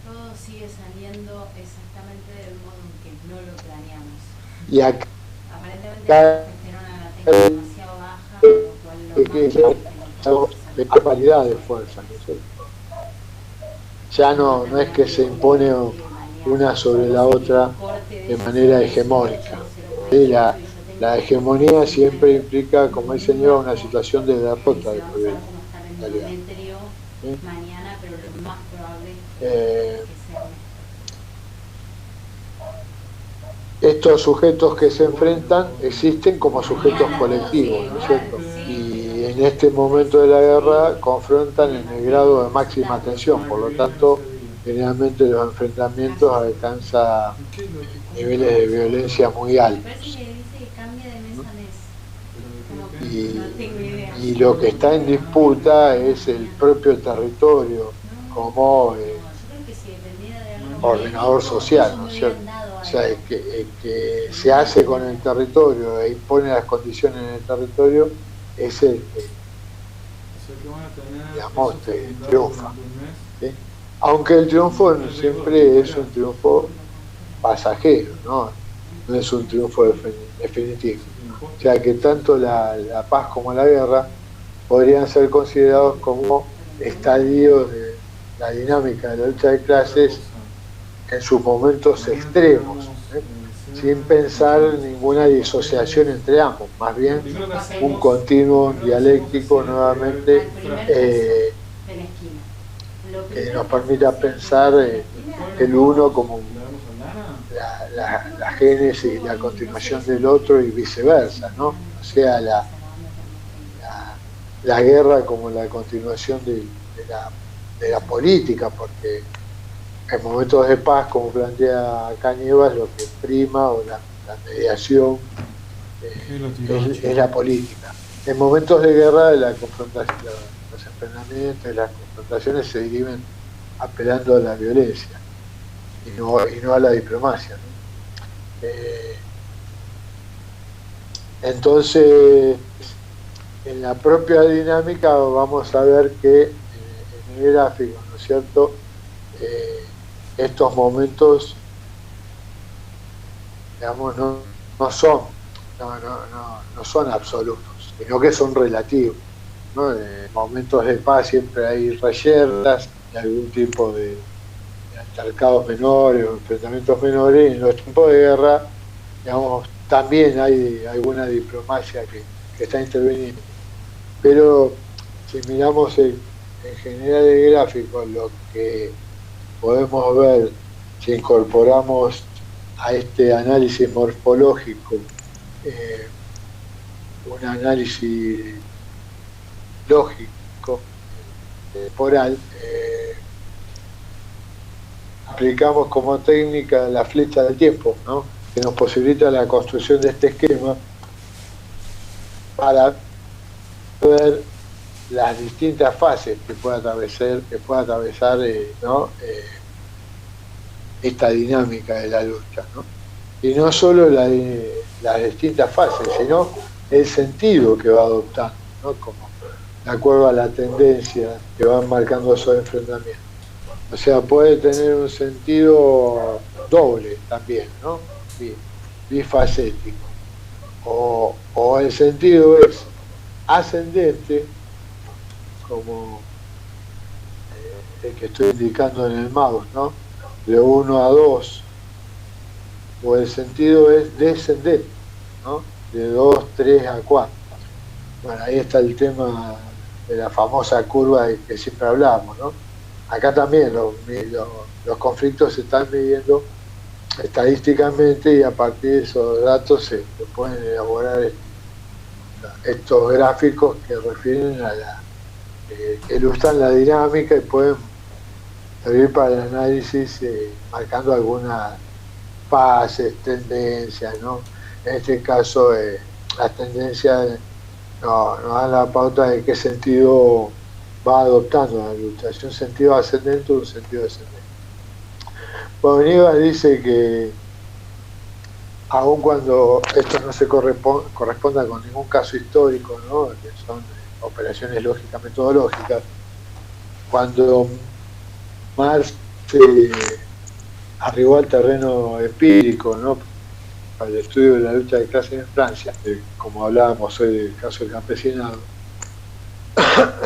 Todo sigue saliendo exactamente del modo en que no lo planeamos. Y acá Aparentemente la testosterona la tengo demasiado baja, con lo cual lo más de paridad de fuerza, ¿no es cierto? Ya no es que se impone una sobre la otra de manera hegemónica. ¿Sí? La hegemonía siempre implica, como dice Neva, una situación de derrota del gobierno. Mañana, pero lo más probable es que sea estos sujetos que se enfrentan existen como sujetos colectivos, ¿no es cierto? Y en este momento de la guerra confrontan en el grado de máxima tensión, por lo tanto, generalmente los enfrentamientos alcanzan niveles de violencia muy altos. Y lo que está en disputa es el propio territorio como ordenador social, ¿no es cierto? O sea, el que se hace con el territorio e impone las condiciones en el territorio es el que, digamos, triunfa. ¿Sí? Aunque el triunfo siempre es un triunfo pasajero, ¿no? No es un triunfo definitivo. O sea que tanto la paz como la guerra podrían ser considerados como estadios de la dinámica de la lucha de clases en sus momentos extremos, sin pensar ninguna disociación entre ambos, más bien un continuo dialéctico nuevamente que nos permita pensar el uno como la génesis y la continuación del otro y viceversa, ¿no? O sea, la guerra como la continuación de la política, porque en momentos de paz, como plantea Cañevas, lo que prima o la mediación es la política. En momentos de guerra, la confrontación, los enfrentamientos, las confrontaciones se dirimen apelando a la violencia y no a la diplomacia, ¿no? Entonces, en la propia dinámica vamos a ver que en el gráfico, ¿no es cierto?, estos momentos, digamos, no son absolutos, sino que son relativos, ¿no? En momentos de paz siempre hay reyertas y algún tipo de altercados menores o enfrentamientos menores, y en los tiempos de guerra, digamos, también hay alguna diplomacia que está interviniendo. Pero si miramos en general el gráfico, lo que podemos ver, si incorporamos a este análisis morfológico un análisis lógico, temporal, aplicamos como técnica la flecha del tiempo, ¿no?, que nos posibilita la construcción de este esquema para ver las distintas fases que puede atravesar ¿no?, esta dinámica de la lucha, ¿no? Y no solo las distintas fases, sino el sentido que va adoptando, ¿no?, como de acuerdo a la tendencia que van marcando esos enfrentamientos. O sea, puede tener un sentido doble también, ¿no?, bifacético. O el sentido es ascendente, como el que estoy indicando en el mouse, ¿no?, de 1 a 2, o el sentido es descendente, ¿no?, de 2, 3 a 4. Bueno, ahí está el tema de la famosa curva de que siempre hablamos, ¿no? Acá también los conflictos se están midiendo estadísticamente y a partir de esos datos se pueden elaborar estos gráficos que refieren a que ilustran la dinámica y pueden servir para el análisis marcando algunas fases, tendencias, ¿no? En este caso, las tendencias nos dan la pauta de qué sentido va adoptando la lucha, si un sentido ascendente o un sentido descendente. Bueno, Nivas dice que aun cuando esto no se corresponda con ningún caso histórico, ¿no? Que son operaciones lógica-metodológicas, cuando Marx arribó al terreno empírico, ¿no? Para el estudio de la lucha de clases en Francia, como hablábamos hoy del caso del campesinado,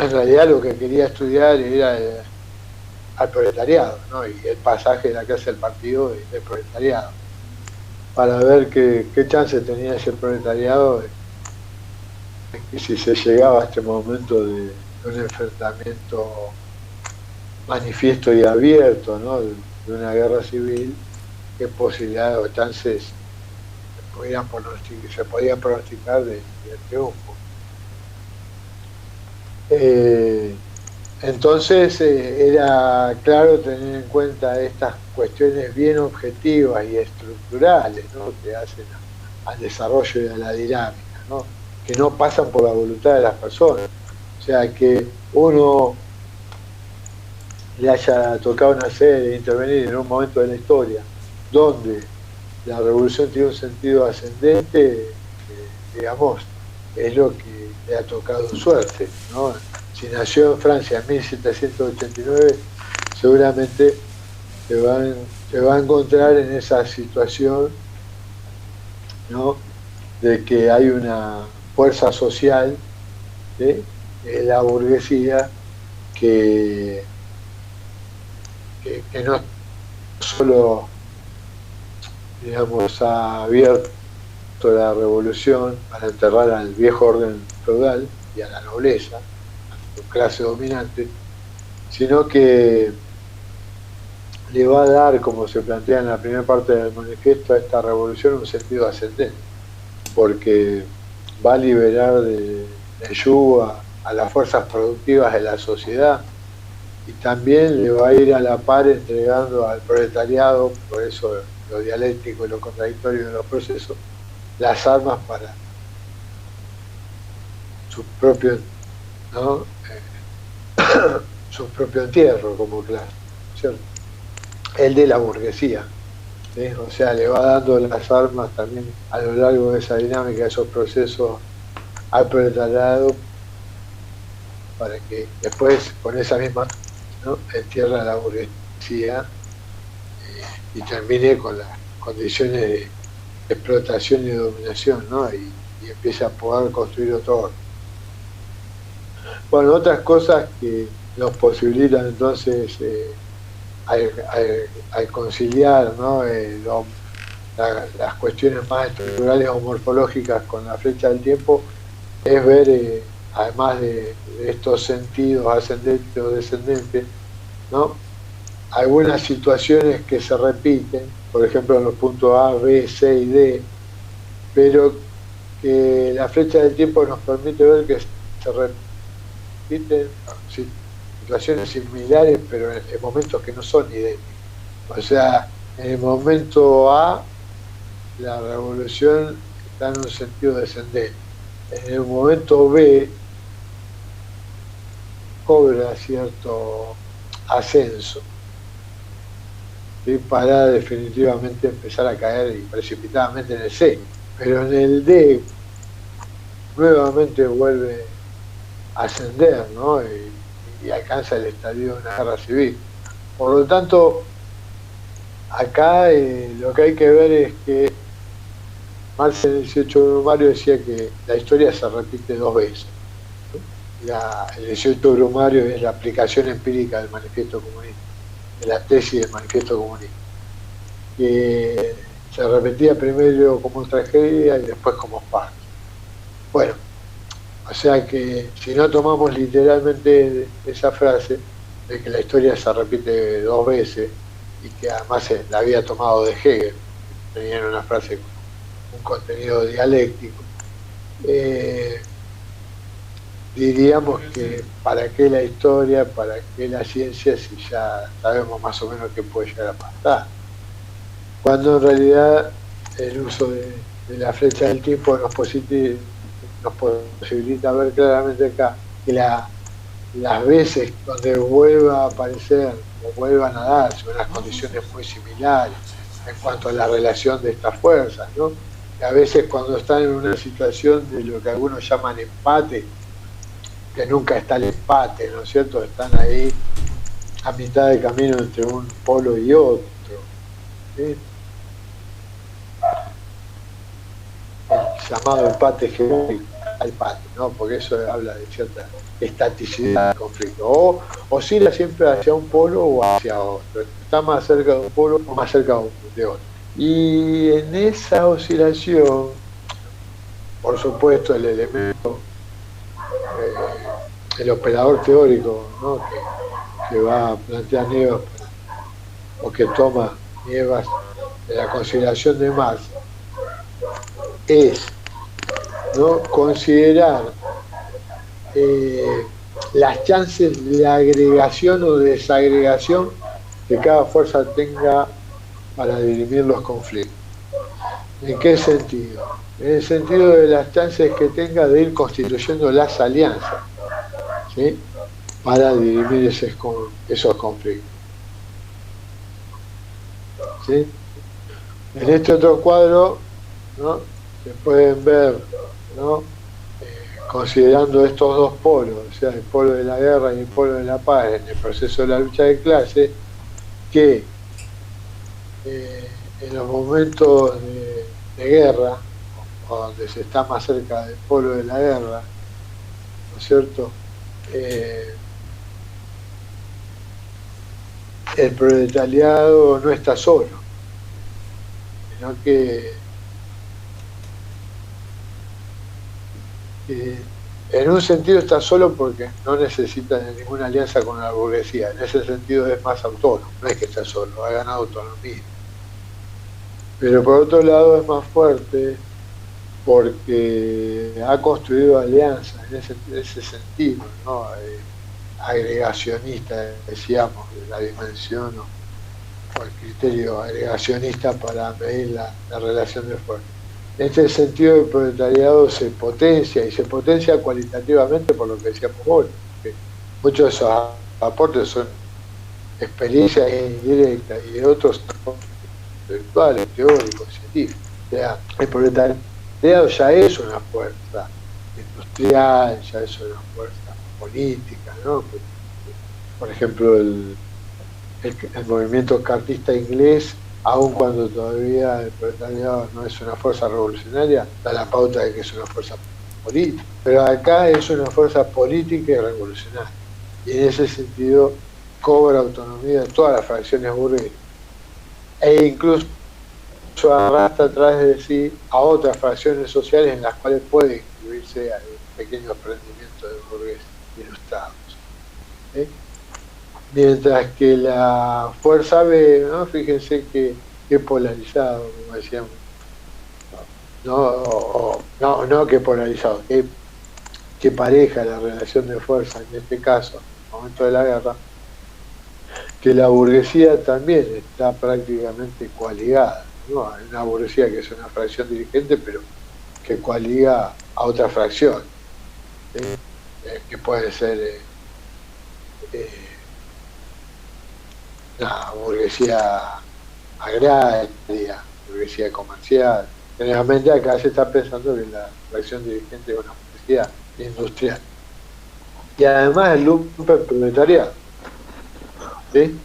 en realidad lo que quería estudiar era al proletariado, ¿no? Y el pasaje de la clase del partido y del proletariado, para ver qué chance tenía ese proletariado y si se llegaba a este momento de un enfrentamiento manifiesto y abierto, ¿no? De una guerra civil, qué posibilidades o chances se podían pronosticar de triunfo. Entonces era claro tener en cuenta estas cuestiones bien objetivas y estructurales, ¿no? Que hacen al desarrollo y a la dinámica, ¿no? Que no pasan por la voluntad de las personas. O sea, que uno le haya tocado nacer e intervenir en un momento de la historia donde la revolución tiene un sentido ascendente, digamos, es lo que le ha tocado suerte, ¿no? Si nació en Francia en 1789, seguramente se va a encontrar en esa situación, ¿no? De que hay una fuerza social, ¿sí? La burguesía que no solo, digamos, ha abierto la revolución para enterrar al viejo orden feudal y a la nobleza, a su clase dominante, sino que le va a dar, como se plantea en la primera parte del manifiesto, a esta revolución un sentido ascendente, porque va a liberar del yugo a las fuerzas productivas de la sociedad, y también le va a ir a la par entregando al proletariado, por eso lo dialéctico y lo contradictorio de los procesos, las armas para su propio, ¿no? Su propio entierro como clase, ¿cierto? El de la burguesía, ¿sí? O sea, le va dando las armas también a lo largo de esa dinámica, de esos procesos al proletariado, para que después con esa misma, ¿no? Entierra a la burguesía y termine con las condiciones de explotación y dominación, ¿no? Y empieza a poder construir otro orden. Bueno, otras cosas que nos posibilitan entonces al conciliar, ¿no? Las cuestiones más estructurales o morfológicas con la flecha del tiempo es ver, además de estos sentidos ascendentes o descendentes, ¿no? Algunas situaciones que se repiten, por ejemplo en los puntos A, B, C y D, pero que la flecha del tiempo nos permite ver que se repiten situaciones similares, pero en momentos que no son idénticos. O sea, en el momento A, la revolución está en un sentido descendente. En el momento B, cobra cierto ascenso, ¿sí? Para definitivamente empezar a caer y precipitadamente en el C. Pero en el D, nuevamente vuelve a ascender, ¿no? Y alcanza el estadio de una guerra civil. Por lo tanto, acá lo que hay que ver es que Marx en el 18 Brumario decía que la historia se repite dos veces. El 18 Brumario es la aplicación empírica del manifiesto comunista, de la tesis del manifiesto comunista, que se repetía primero como tragedia y después como parto. Bueno, o sea que si no tomamos literalmente esa frase de que la historia se repite dos veces y que además la había tomado de Hegel, tenía una frase con un contenido dialéctico, diríamos que para qué la historia, para qué la ciencia, si ya sabemos más o menos qué puede llegar a pasar. cuando en realidad el uso de la flecha del tiempo nos posibilita ver claramente acá que las veces donde vuelva a aparecer o vuelvan a darse unas condiciones muy similares en cuanto a la relación de estas fuerzas, ¿no? Y a veces cuando están en una situación de lo que algunos llaman empate, que nunca está el empate, ¿no es cierto? Están ahí a mitad de camino entre un polo y otro, ¿sí? El llamado empate geográfico, empate, ¿no? Porque eso habla de cierta estaticidad del conflicto. O oscila siempre hacia un polo o hacia otro. Está más cerca de un polo o más cerca de otro. Y en esa oscilación, por supuesto, el elemento, el operador teórico, ¿no? que va a plantear Nievas o que toma Nievas de la consideración de Marx es, ¿no?, considerar las chances de agregación o de desagregación que cada fuerza tenga para dirimir los conflictos. ¿En qué sentido? En el sentido de las chances que tenga de ir constituyendo las alianzas, ¿sí?, para dirimir esos conflictos. ¿Sí? En este otro cuadro, ¿no?, se pueden ver, ¿no?, considerando estos dos polos, o sea, el polo de la guerra y el polo de la paz en el proceso de la lucha de clase, que en los momentos de guerra, o donde se está más cerca del polo de la guerra, ¿no es cierto?, el proletariado no está solo, sino que en un sentido está solo porque no necesita ninguna alianza con la burguesía. En ese sentido es más autónomo, no es que está solo, ha ganado autonomía. Pero por otro lado es más fuerte porque ha construido alianzas en ese sentido, ¿no?, agregacionista, decíamos, la dimensión o el criterio agregacionista para medir la relación de fuerza. En este sentido, el proletariado se potencia, y se potencia cualitativamente por lo que decíamos hoy, que muchos de esos aportes son experiencias indirectas y otros intelectuales, teóricos, científicos. O sea, el proletariado ya es una fuerza industrial, ya es una fuerza política, ¿no? Por ejemplo, el movimiento cartista inglés, aun cuando todavía el proletariado no es una fuerza revolucionaria, da la pauta de que es una fuerza política. Pero acá es una fuerza política y revolucionaria. Y en ese sentido cobra autonomía de todas las fracciones burguesas. E incluso arrastra atrás de sí a otras fracciones sociales en las cuales puede incluirse a pequeños emprendimientos de burgueses ilustrados. ¿Sí? Mientras que la fuerza B, ¿no?, fíjense que polarizado, como decíamos, no que polarizado, que pareja la relación de fuerza en este caso, en el momento de la guerra, que la burguesía también está prácticamente coaligada, ¿no? Hay una burguesía que es una fracción dirigente, pero que coaliga a otra fracción, ¿sí?, que puede ser una burguesía agraria, burguesía comercial. Generalmente acá se está pensando que la fracción dirigente es una burguesía industrial. Y además el lumpenproletariado, ¿sí?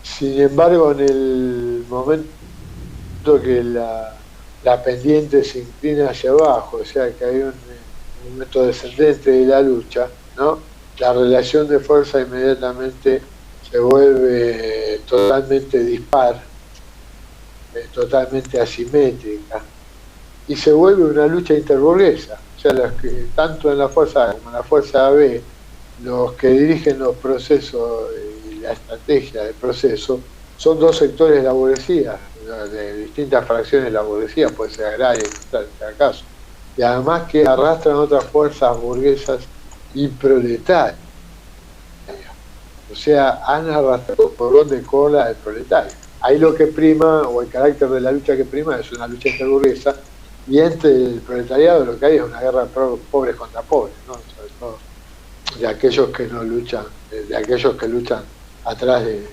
Sin embargo, en el momento que la pendiente se inclina hacia abajo, o sea que hay un momento descendente de la lucha, ¿no?, la relación de fuerza inmediatamente se vuelve totalmente dispar, totalmente asimétrica, y se vuelve una lucha interburguesa. O sea, tanto en la fuerza A como en la fuerza B, los que dirigen los procesos y la estrategia del proceso son dos sectores de la burguesía, de distintas fracciones de la burguesía, puede ser agraria, industrial, en cada caso, y además que arrastran otras fuerzas burguesas y proletarias. O sea, han arrastrado por donde cola el proletario. Ahí lo que prima, o el carácter de la lucha que prima, es una lucha interburguesa, y entre el proletariado lo que hay es una guerra de pobres contra pobres, ¿no? Sobre todo de aquellos que no luchan, de aquellos que luchan atrás de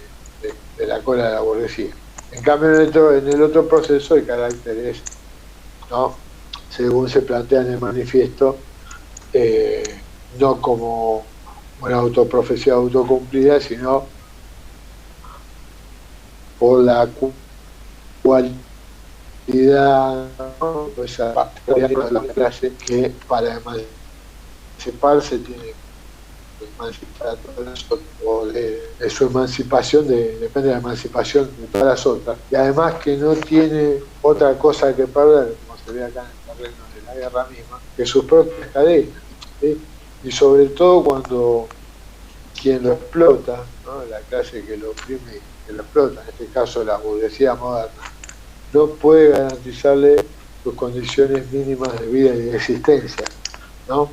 la cola de la burguesía. En cambio, en el otro proceso el carácter es, ¿no?, según se plantea en el manifiesto, no como una autoprofecía autocumplida, sino por la cualidad, ¿no?, esa parte de la clase que para emanciparse tiene que emancipar a todas las otras, o de su emancipación depende de la emancipación de todas las otras, y además que no tiene otra cosa que perder, como se ve acá en el terreno de la guerra misma, que sus propias cadenas, ¿sí? Y sobre todo cuando quien lo explota, ¿no?, la clase que lo oprime y que lo explota, en este caso la burguesía moderna, no puede garantizarle sus condiciones mínimas de vida y de existencia, ¿no?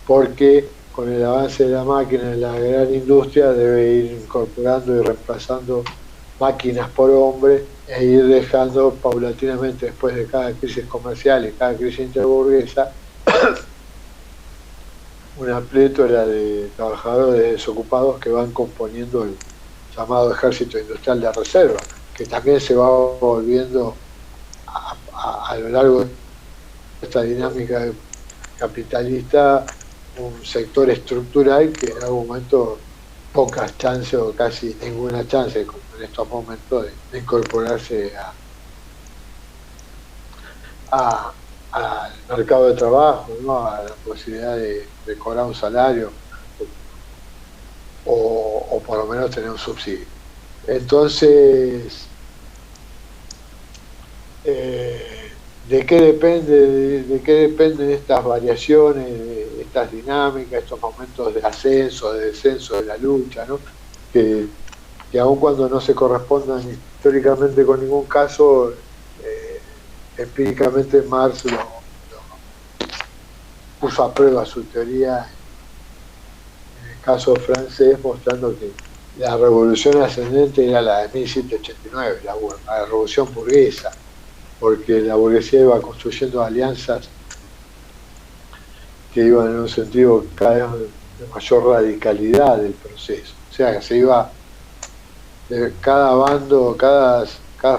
Porque con el avance de la máquina en la gran industria debe ir incorporando y reemplazando máquinas por hombres e ir dejando paulatinamente, después de cada crisis comercial y cada crisis interburguesa, una plétora de trabajadores desocupados que van componiendo el llamado ejército industrial de reserva, que también se va volviendo a lo largo de esta dinámica capitalista un sector estructural que en algún momento pocas chances o casi ninguna chance, como en estos momentos, de incorporarse al mercado de trabajo, ¿no?, a la posibilidad de cobrar un salario o por lo menos tener un subsidio. Entonces, ¿de qué dependen estas variaciones, de estas dinámicas, estos momentos de ascenso, de descenso de la lucha, ¿no?, que aun cuando no se correspondan históricamente con ningún caso, empíricamente Marx lo puso a prueba su teoría en el caso francés, mostrando que la revolución ascendente era la de 1789, la revolución burguesa, porque la burguesía iba construyendo alianzas que iban en un sentido cada vez de mayor radicalidad del proceso. O sea, que se iba de cada bando, cada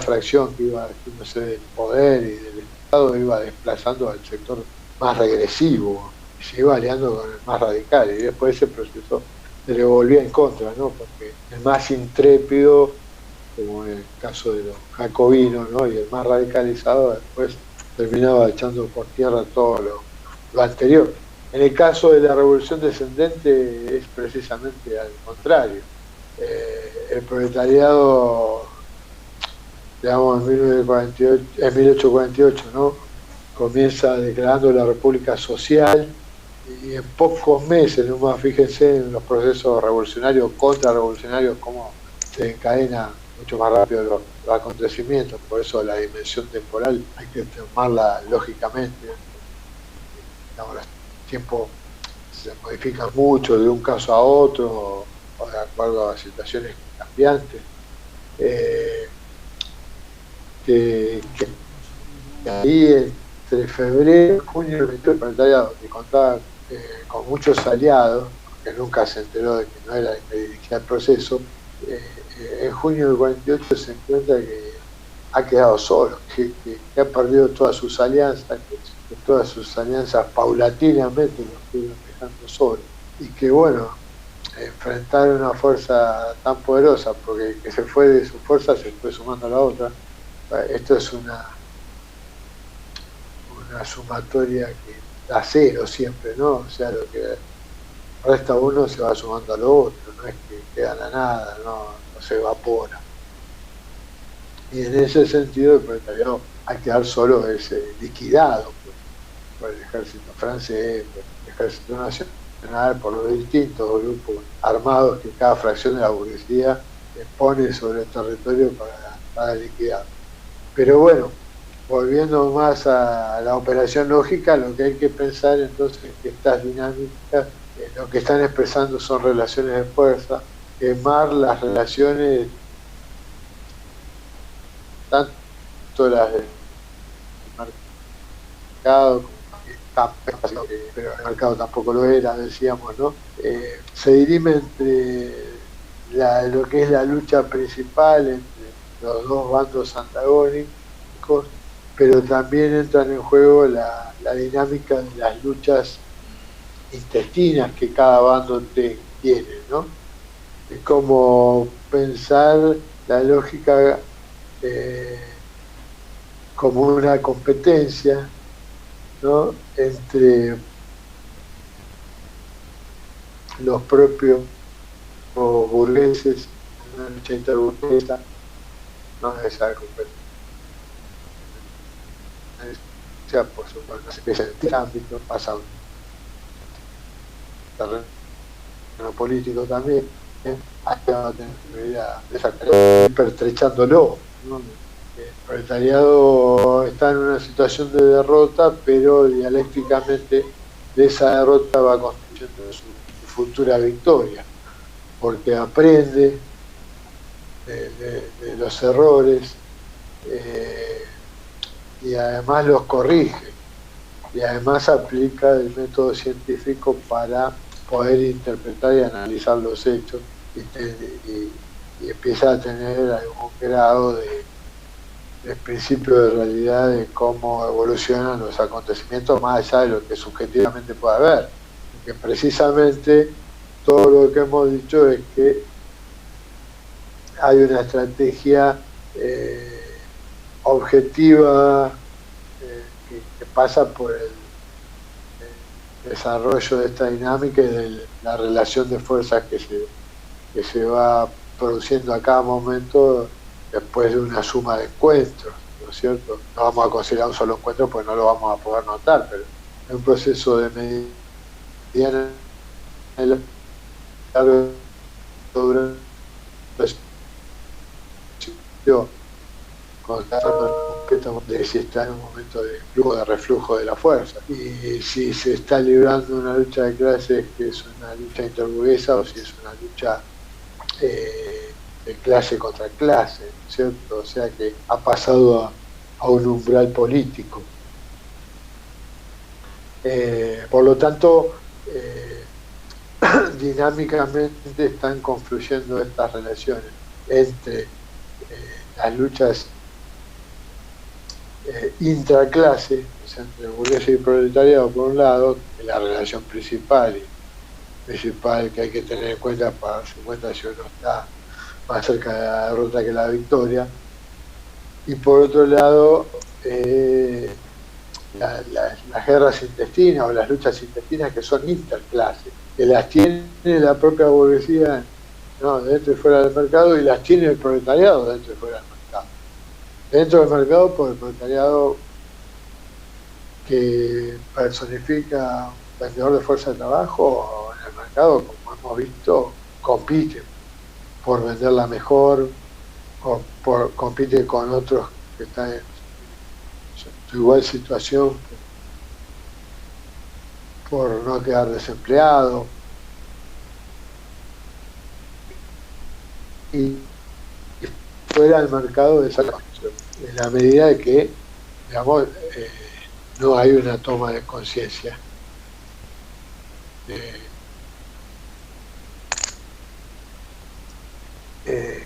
fracción que iba haciéndose del poder y del Estado iba desplazando al sector más regresivo y se iba aliando con el más radical, y después ese proceso se le volvía en contra, ¿no?, porque el más intrépido, como en el caso de los jacobinos, ¿no?, y el más radicalizado, después terminaba echando por tierra todo lo anterior. En el caso de la revolución descendente es precisamente al contrario. El proletariado, digamos, en 1848, ¿no?, comienza declarando la República Social, y en pocos meses, nomás fíjense en los procesos revolucionarios, contrarrevolucionarios, cómo se encadena mucho más rápido los acontecimientos. Por eso la dimensión temporal hay que tomarla lógicamente. Digamos, los tiempos se modifican mucho de un caso a otro, o de acuerdo a situaciones cambiantes. Que ahí entre febrero y junio el proletariado, que contaba con muchos aliados, que nunca se enteró de que no era el que dirigía el proceso, en junio del 48 se encuentra que ha quedado solo, que ha perdido todas sus alianzas, que todas sus alianzas paulatinamente lo fueron dejando solo, y que bueno, enfrentar una fuerza tan poderosa, porque el que se fue de su fuerza se fue sumando a la otra. Esto es una sumatoria que da cero siempre, ¿no? O sea, lo que resta uno se va sumando a lo otro, no es que queda la nada, no se evapora. Y en ese sentido el proletariado al quedar solo es liquidado por el ejército francés, por el ejército nacional, por los distintos grupos armados que cada fracción de la burguesía pone sobre el territorio para liquidar. Pero bueno, volviendo más a la operación lógica, lo que hay que pensar entonces es que estas dinámicas lo que están expresando son relaciones de fuerza, quemar las relaciones, tanto las del mercado, pero el mercado tampoco lo era, decíamos, ¿no? Se dirime entre lo que es la lucha principal entre los dos bandos antagónicos, pero también entran en juego la dinámica de las luchas intestinas que cada bando tiene, ¿no? Es como pensar la lógica como una competencia, ¿no? Entre los propios burgueses, una lucha interburguesa, no es esa competencia, por supuesto, en este ámbito pasa un terreno político también, hay que tener pertrechándolo, ¿no? El proletariado está en una situación de derrota, pero dialécticamente de esa derrota va construyendo su futura victoria, porque aprende de los errores y además los corrige, y además aplica el método científico para poder interpretar y analizar los hechos y empieza a tener algún grado de principio de realidad de cómo evolucionan los acontecimientos más allá de lo que subjetivamente puede haber. Porque precisamente todo lo que hemos dicho es que hay una estrategia objetiva que pasa por el desarrollo de esta dinámica y de la relación de fuerzas que se va produciendo a cada momento después de una suma de encuentros, ¿no es cierto? No vamos a considerar un solo encuentro porque no lo vamos a poder notar, pero es un proceso de mediana de si está en un momento de flujo, de reflujo de la fuerza, y si se está librando una lucha de clases que es una lucha interburguesa o si es una lucha de clase contra clase, ¿cierto? O sea que ha pasado a un umbral político. Por lo tanto, dinámicamente están confluyendo estas relaciones entre las luchas intraclase, o sea, entre burguesía y proletariado por un lado, que es la relación principal que hay que tener en cuenta para darse cuenta si uno está más cerca de la derrota que la victoria, y por otro lado las guerras intestinas o las luchas intestinas que son interclases, que las tiene la propia burguesía, ¿no?, dentro y fuera del mercado, y las tiene el proletariado dentro y fuera del mercado. Dentro del mercado, por el proletariado que personifica un vendedor de fuerza de trabajo, o en el mercado, como hemos visto, compite por venderla mejor, o compite con otros que están en su igual situación por no quedar desempleado, y fuera del mercado de esa condición, en la medida de que, digamos, no hay una toma de conciencia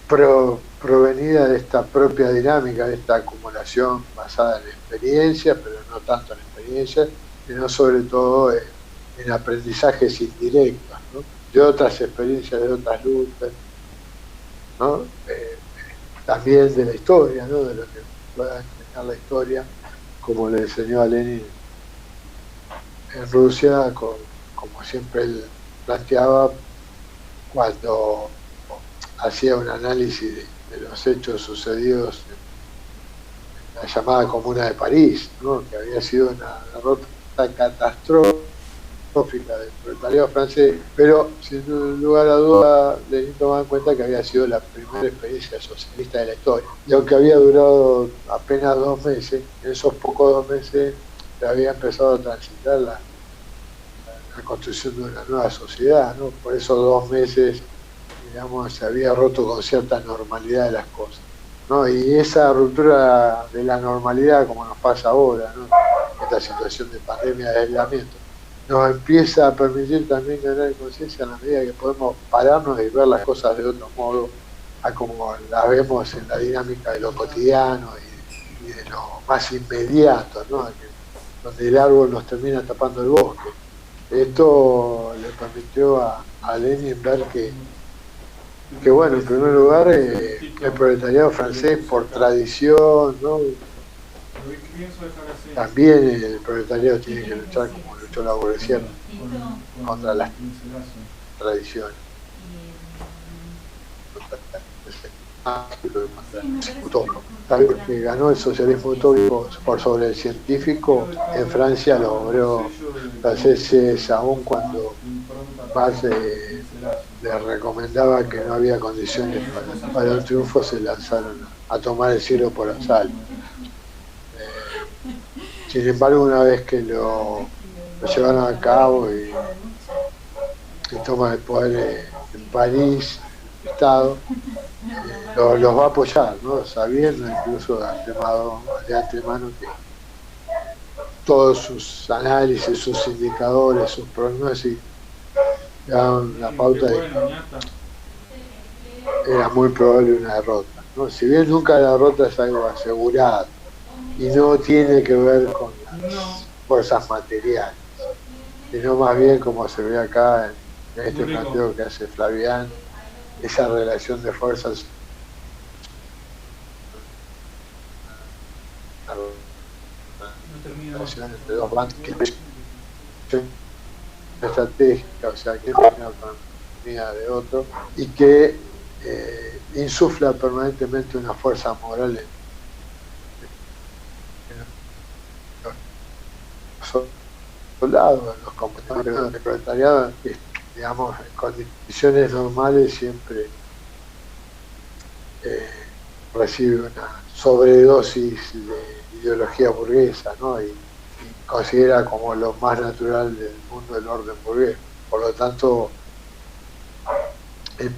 provenida de esta propia dinámica, de esta acumulación basada en experiencia, pero no tanto en experiencia, sino sobre todo en aprendizajes indirectos, ¿no?, de otras experiencias, de otras luchas, ¿no?, también de la historia, ¿no?, de lo que pueda enseñar la historia, como le enseñó a Lenin en Rusia, como siempre él planteaba cuando hacía un análisis de los hechos sucedidos en la llamada Comuna de París, ¿no?, que había sido una derrota catastrófica del proletariado francés, pero sin lugar a duda Lenin tomaba en cuenta que había sido la primera experiencia socialista de la historia, y aunque había durado apenas 2 meses, en esos pocos 2 meses se había empezado a transitar la construcción de una nueva sociedad, ¿no? Por esos 2 meses digamos, se había roto con cierta normalidad de las cosas, ¿no? Y esa ruptura de la normalidad, como nos pasa ahora, ¿no? Esta situación de pandemia, de aislamiento, nos empieza a permitir también ganar conciencia a la medida que podemos pararnos y ver las cosas de otro modo, a como las vemos en la dinámica de lo cotidiano y de lo más inmediato, ¿no? Donde el árbol nos termina tapando el bosque. Esto le permitió a Lenin ver que bueno, en primer lugar, el proletariado francés por tradición, ¿no? También el proletariado tiene que luchar como luchó la burguesía contra las tradiciones. Que ganó el socialismo utópico por sobre el científico en Francia, los obreros franceses, aun cuando Marx les recomendaba que no había condiciones para un triunfo, se lanzaron a tomar el cielo por asalto. Sin embargo, una vez que lo llevaron a cabo y toman el poder en París, el Estado, los va a apoyar, ¿no? Sabiendo incluso de antemano que todos sus análisis, sus indicadores, sus pronósticos daban la pauta de que era muy probable una derrota, ¿no? Si bien nunca la derrota es algo asegurado y no tiene que ver con las fuerzas materiales, sino más bien como se ve acá en este planteo que hace Flavián, esa relación de fuerzas entre dos bandos que estratégica, o sea, que es una economía de otro y que insufla permanentemente una fuerza moral en los soldados, los compañeros del proletariado, que, digamos, en condiciones normales siempre recibe una sobredosis de ideología burguesa, ¿no? Y considera como lo más natural del mundo el orden burgués. Por lo tanto, el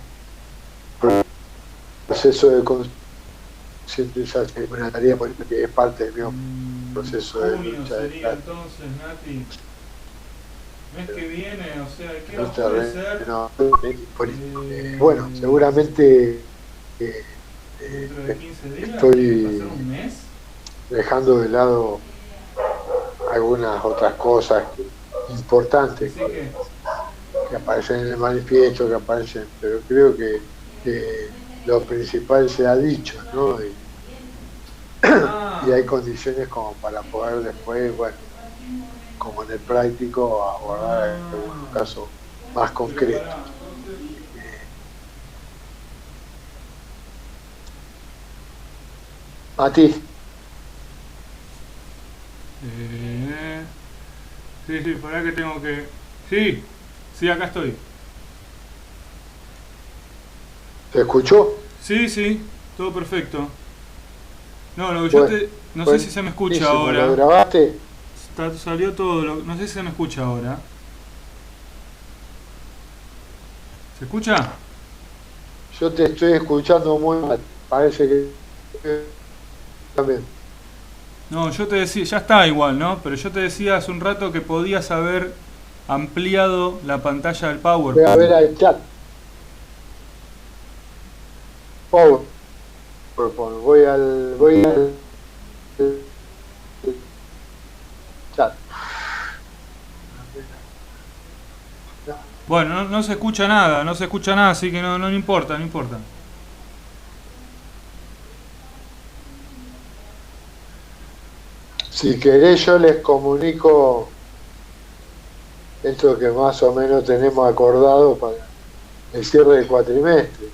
proceso de concientización es una tarea política que es parte del mismo proceso de lucha de clase. Entonces, Nati, mes que viene, o sea, ¿qué nos puede ser? Bueno, seguramente dentro de 15 días, estoy ¿pasar un mes? dejando de lado algunas otras cosas importantes que aparecen en el manifiesto, que aparecen, pero creo que lo principal se ha dicho, ¿no? Y hay condiciones como para poder después, bueno, como en el práctico, abordar algunos casos más concretos. A ti. Sí, por ahí que tengo que... Sí, acá estoy. ¿Te escuchó? Sí, todo perfecto. No, lo que yo no sé si se me escucha ahora. ¿Lo grabaste? Salió todo, no sé si se me escucha ahora. ¿Se escucha? Yo te estoy escuchando muy mal. Parece que también. No, yo te decía, ya está igual, ¿no? Pero yo te decía hace un rato que podías haber ampliado la pantalla del PowerPoint. Voy a ver al chat. PowerPoint. Voy al chat. Bueno, no se escucha nada, así que no importa. Si querés yo les comunico esto que más o menos tenemos acordado para el cierre del cuatrimestre.